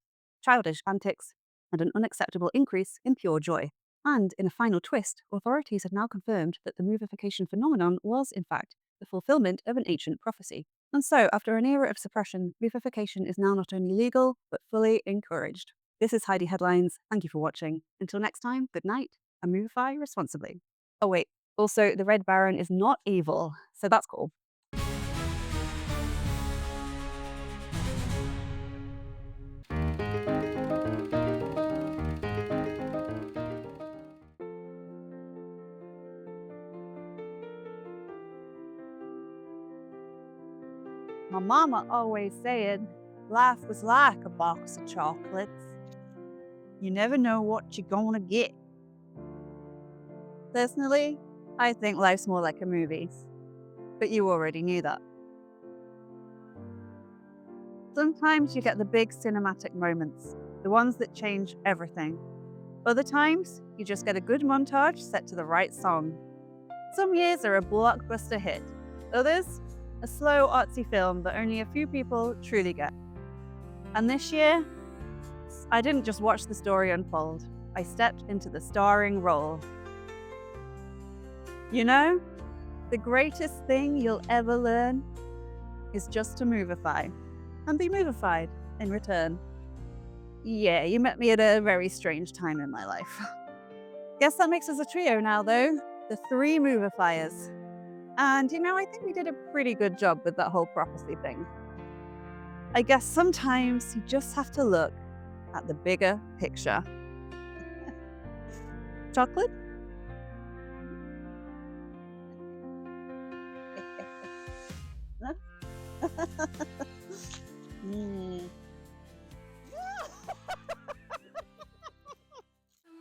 childish antics, and an unacceptable increase in pure joy. And in a final twist, authorities have now confirmed that the movification phenomenon was, in fact, the fulfillment of an ancient prophecy. And so, after an era of suppression, movification is now not only legal, but fully encouraged. This is Heidi Headlines. Thank you for watching. Until next time, good night, and movify responsibly. Oh wait, also, the Red Baron is not evil, so that's cool. My mama always said life was like a box of chocolates. You never know what you're gonna get. Personally, I think life's more like a movie, but you already knew that. Sometimes you get the big cinematic moments, the ones that change everything. Other times, you just get a good montage set to the right song. Some years are a blockbuster hit, others, a slow, artsy film that only a few people truly get. And this year, I didn't just watch the story unfold, I stepped into the starring role. You know, the greatest thing you'll ever learn is just to movify, and be movified in return. Yeah, you met me at a very strange time in my life. Guess that makes us a trio now, though, the 3 movifiers. And you know, I think we did a pretty good job with that whole prophecy thing. I guess sometimes you just have to look at the bigger picture. Chocolate?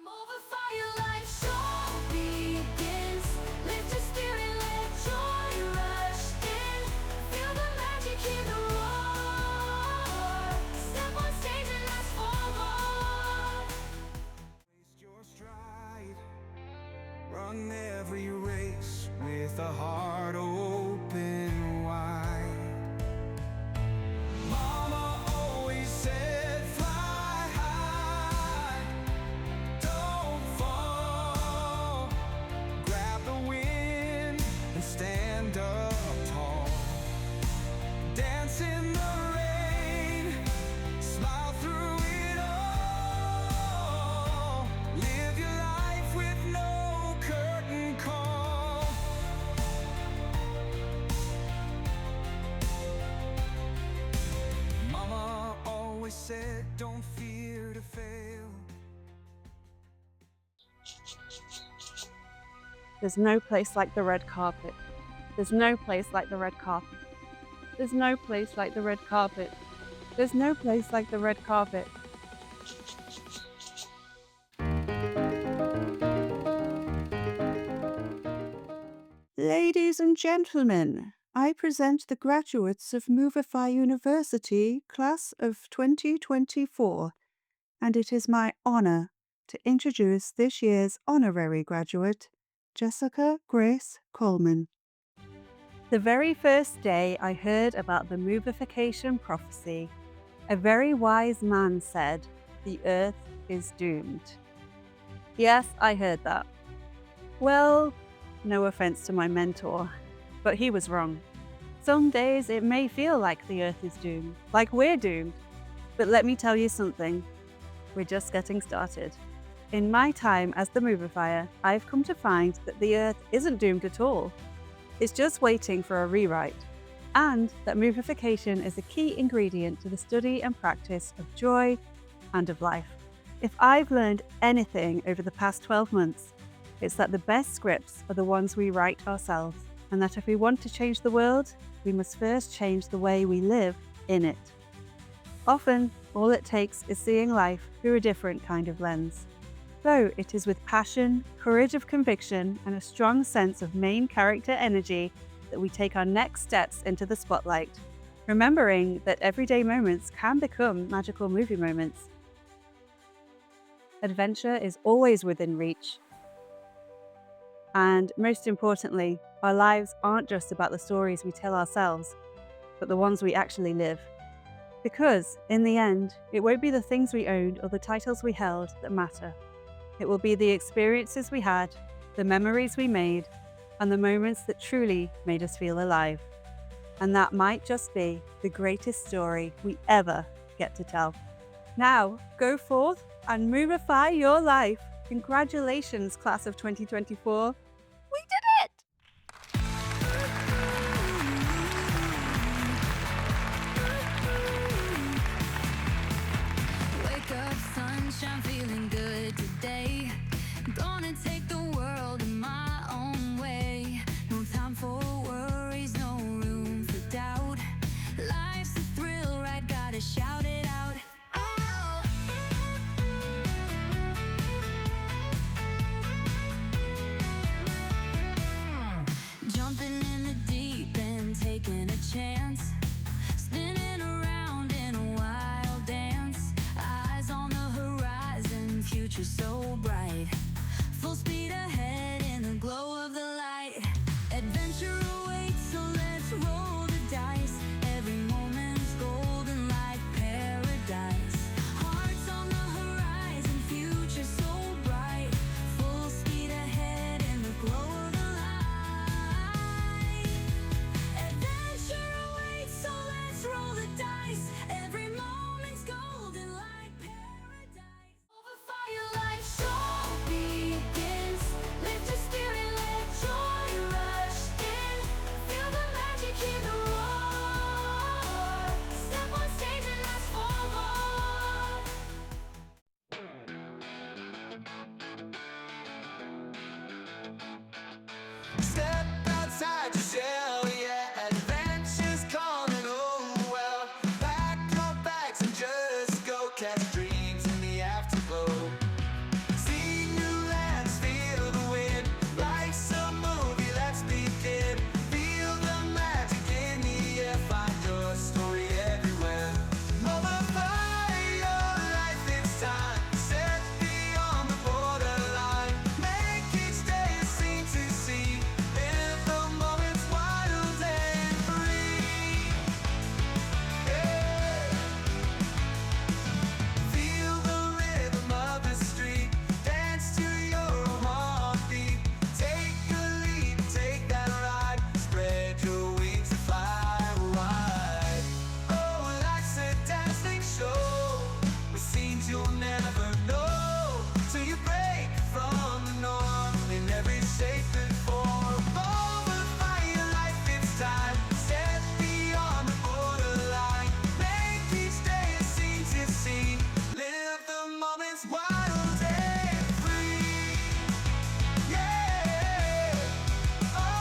Movify your life, show begins. Lift your spirit, let joy rush in. Feel the magic in the roar. Step on stage and ask for more. Waste your stride. Run every race with a heart open wide. Mama always said, fly high, don't fall. Grab the wind and stand up tall. Dance in the rain, smile through it all. Live your life with no curtain call. Mama always said, don't fear to fail. There's no place like the red carpet. There's no place like the red carpet. There's no place like the red carpet. There's no place like the red carpet. Ladies and gentlemen, I present the graduates of Movify University, class of 2024, and it is my honor to introduce this year's honorary graduate, Jessica Grace Coleman. The very first day I heard about the movification prophecy, a very wise man said, "The earth is doomed." Yes, I heard that. Well, no offense to my mentor, but he was wrong. Some days it may feel like the earth is doomed, like we're doomed. But let me tell you something, we're just getting started. In my time as the movifier, I've come to find that the earth isn't doomed at all. It's just waiting for a rewrite, and that movification is a key ingredient to the study and practice of joy and of life. If I've learned anything over the past 12 months, it's that the best scripts are the ones we write ourselves, and that if we want to change the world, we must first change the way we live in it. Often, all it takes is seeing life through a different kind of lens. So it is with passion, courage of conviction, and a strong sense of main character energy that we take our next steps into the spotlight, remembering that everyday moments can become magical movie moments. Adventure is always within reach. And most importantly, our lives aren't just about the stories we tell ourselves, but the ones we actually live. Because, in the end, it won't be the things we owned or the titles we held that matter. It will be the experiences we had, the memories we made, and the moments that truly made us feel alive. And that might just be the greatest story we ever get to tell. Now, go forth and movify your life. Congratulations, class of 2024. We did it! Wake up, sunshine, feeling good today. Gonna take the world in my own way. No time for worries, no room for doubt. Life's a thrill, right? Gotta shout it out. Oh. Jumping in the deep end, taking a chance. Spinning around in a wild dance. Eyes on the horizon, future so bright. Full speed ahead in the glow of the light. Adventure awaits, so let's roll the dice. Every moment's golden like paradise. Hearts on the horizon, future so bright. Full speed ahead in the glow of the light. Adventure awaits, so let's roll the dice. Every moment's golden like paradise. Movify your life, show begins. Lift your spirit, let joy rush in. Feel the magic in the roar. Step on stage and ask for more. Step outside your shell, yeah. Adventure's calling, oh well. Pack your bags and just go catch dreams in the afterglow. See new lands, feel the wind. Life's a movie, let's begin. Feel the magic in the air, find your story everywhere. Movify your life, it's time. Set beyond the borderline. Make each day a scene to see. Live the moments wild and free. Yeah. Feel the rhythm of the street. Dance to your heartbeat. Take a leap, take that ride. Spread your wings and fly wide. Oh, life's a dancing show with scenes you'll never know. Till you break from the norm in every shape and form. Movify your life, it's time. Step beyond the borderline. Make each day a scene to see. Live the moments wild and free. Yeah. Oh.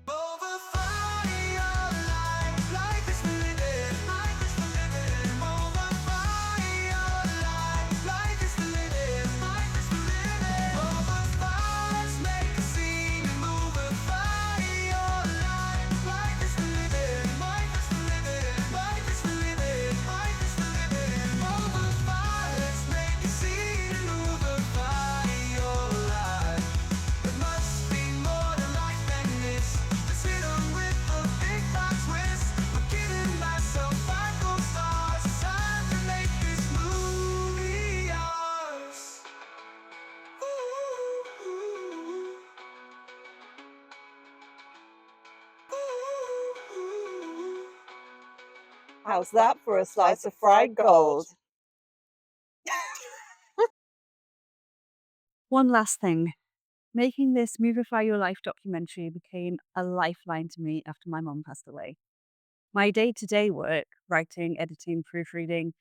Movify your life. Life is for living. Life is for living. Movify your life. Life is for living. Life is for living. Movify. Let's make a scene and movify your life. Life is for living. Life is for living. Life is for living. Life is for living. Movify. Let's make a scene and movify your life. There must be more to life than this. Let's hit 'em with a big fat twist. I'm giving myself 5 gold stars. It's time to make this movie ours. Ooh. Ooh. How's that for a slice of fried gold? One last thing. Making this Movify Your Life documentary became a lifeline to me after my mum passed away. My day-to-day work, writing, editing, proofreading,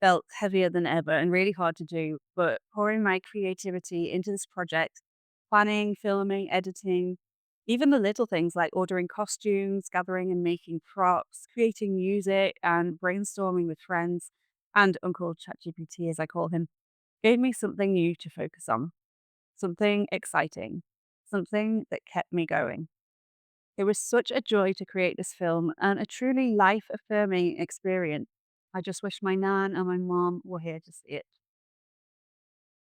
felt heavier than ever and really hard to do, but pouring my creativity into this project, planning, filming, editing, Even the little things like ordering costumes, gathering and making props, creating music, and brainstorming with friends and Uncle ChatGPT, as I call him, gave me something new to focus on, something exciting, something that kept me going. It was such a joy to create this film and a truly life affirming experience. I just wish my nan and my mom were here to see it.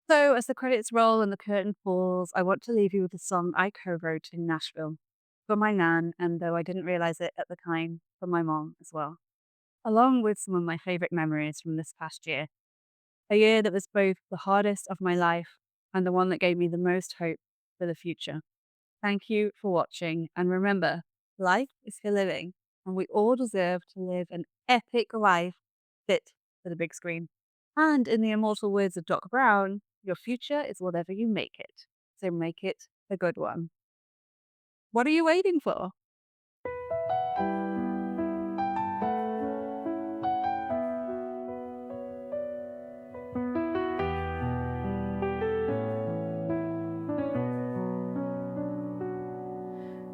So, as the credits roll and the curtain falls, I want to leave you with a song I co wrote in Nashville for my nan, and though I didn't realize it at the time, for my mom as well, along with some of my favorite memories from this past year. A year that was both the hardest of my life and the one that gave me the most hope for the future. Thank you for watching, and remember, life is for living, and we all deserve to live an epic life fit for the big screen. And in the immortal words of Doc Brown, your future is whatever you make it. So make it a good one. What are you waiting for?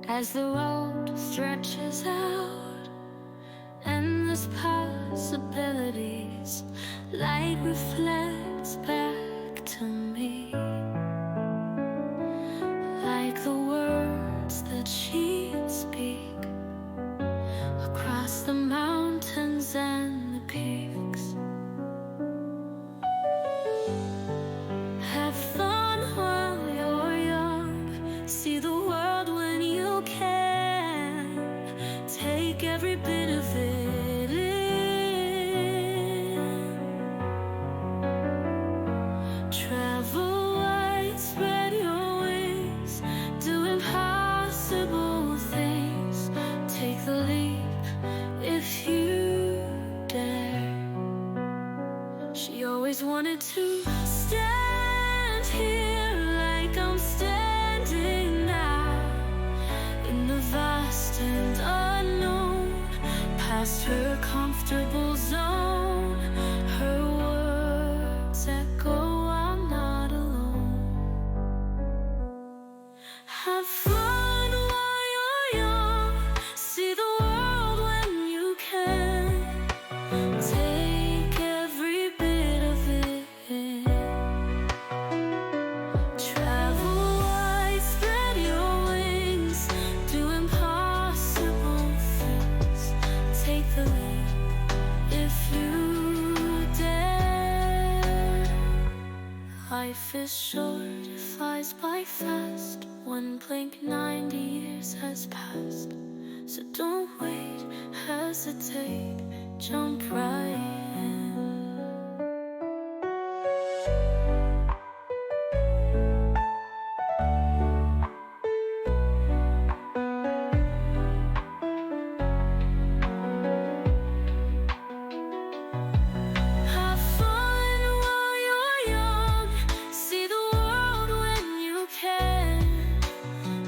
As the road stretches out, endless possibilities, light reflects back to me, like the words that she speak across the mountains and the peaks. Have fun while you're young, see the world when you can, take every bit of it in. Travel wide, spread your wings, do impossible things, take the leap if you dare. She always wanted to stand here like I'm standing now, in the vast and unknown, past her comfortable zone. Her words echo, I'm not alone. Have fun while you're young, see the world when you can, take every bit of it in. Travel wide, spread your wings, do impossible things, take the leap if you dare. Life is short, it flies by fast, one blink 90 years has passed. So don't wait, hesitate, jump right in. Have fun while you're young, see the world when you can,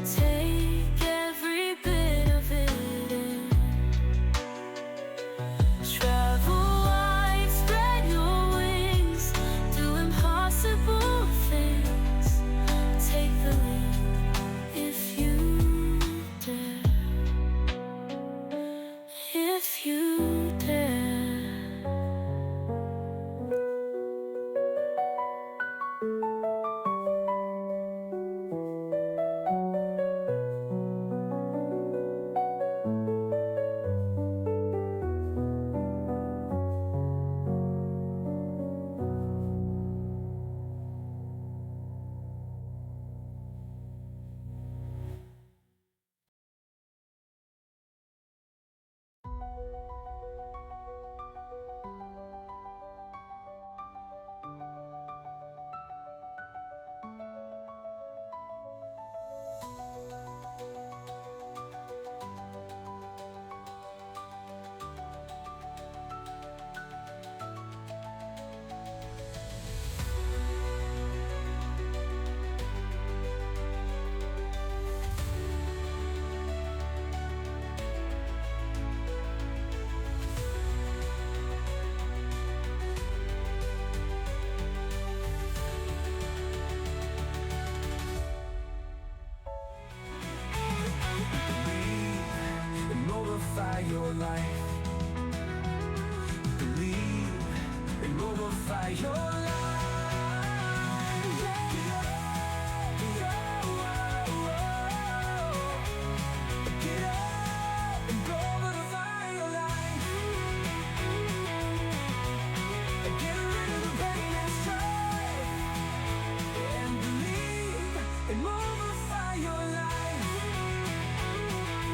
take every bit of it in. Travel life. Believe and movify your life. Get up and go movify your life. Get rid of the pain and strife, and believe and movify your life.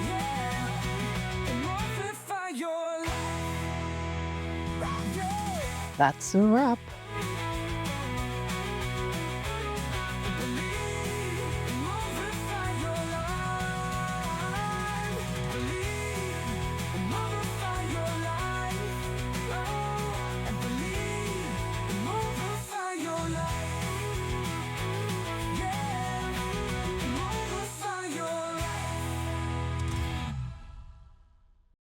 Yeah, and movify your life. Yeah. That's a wrap.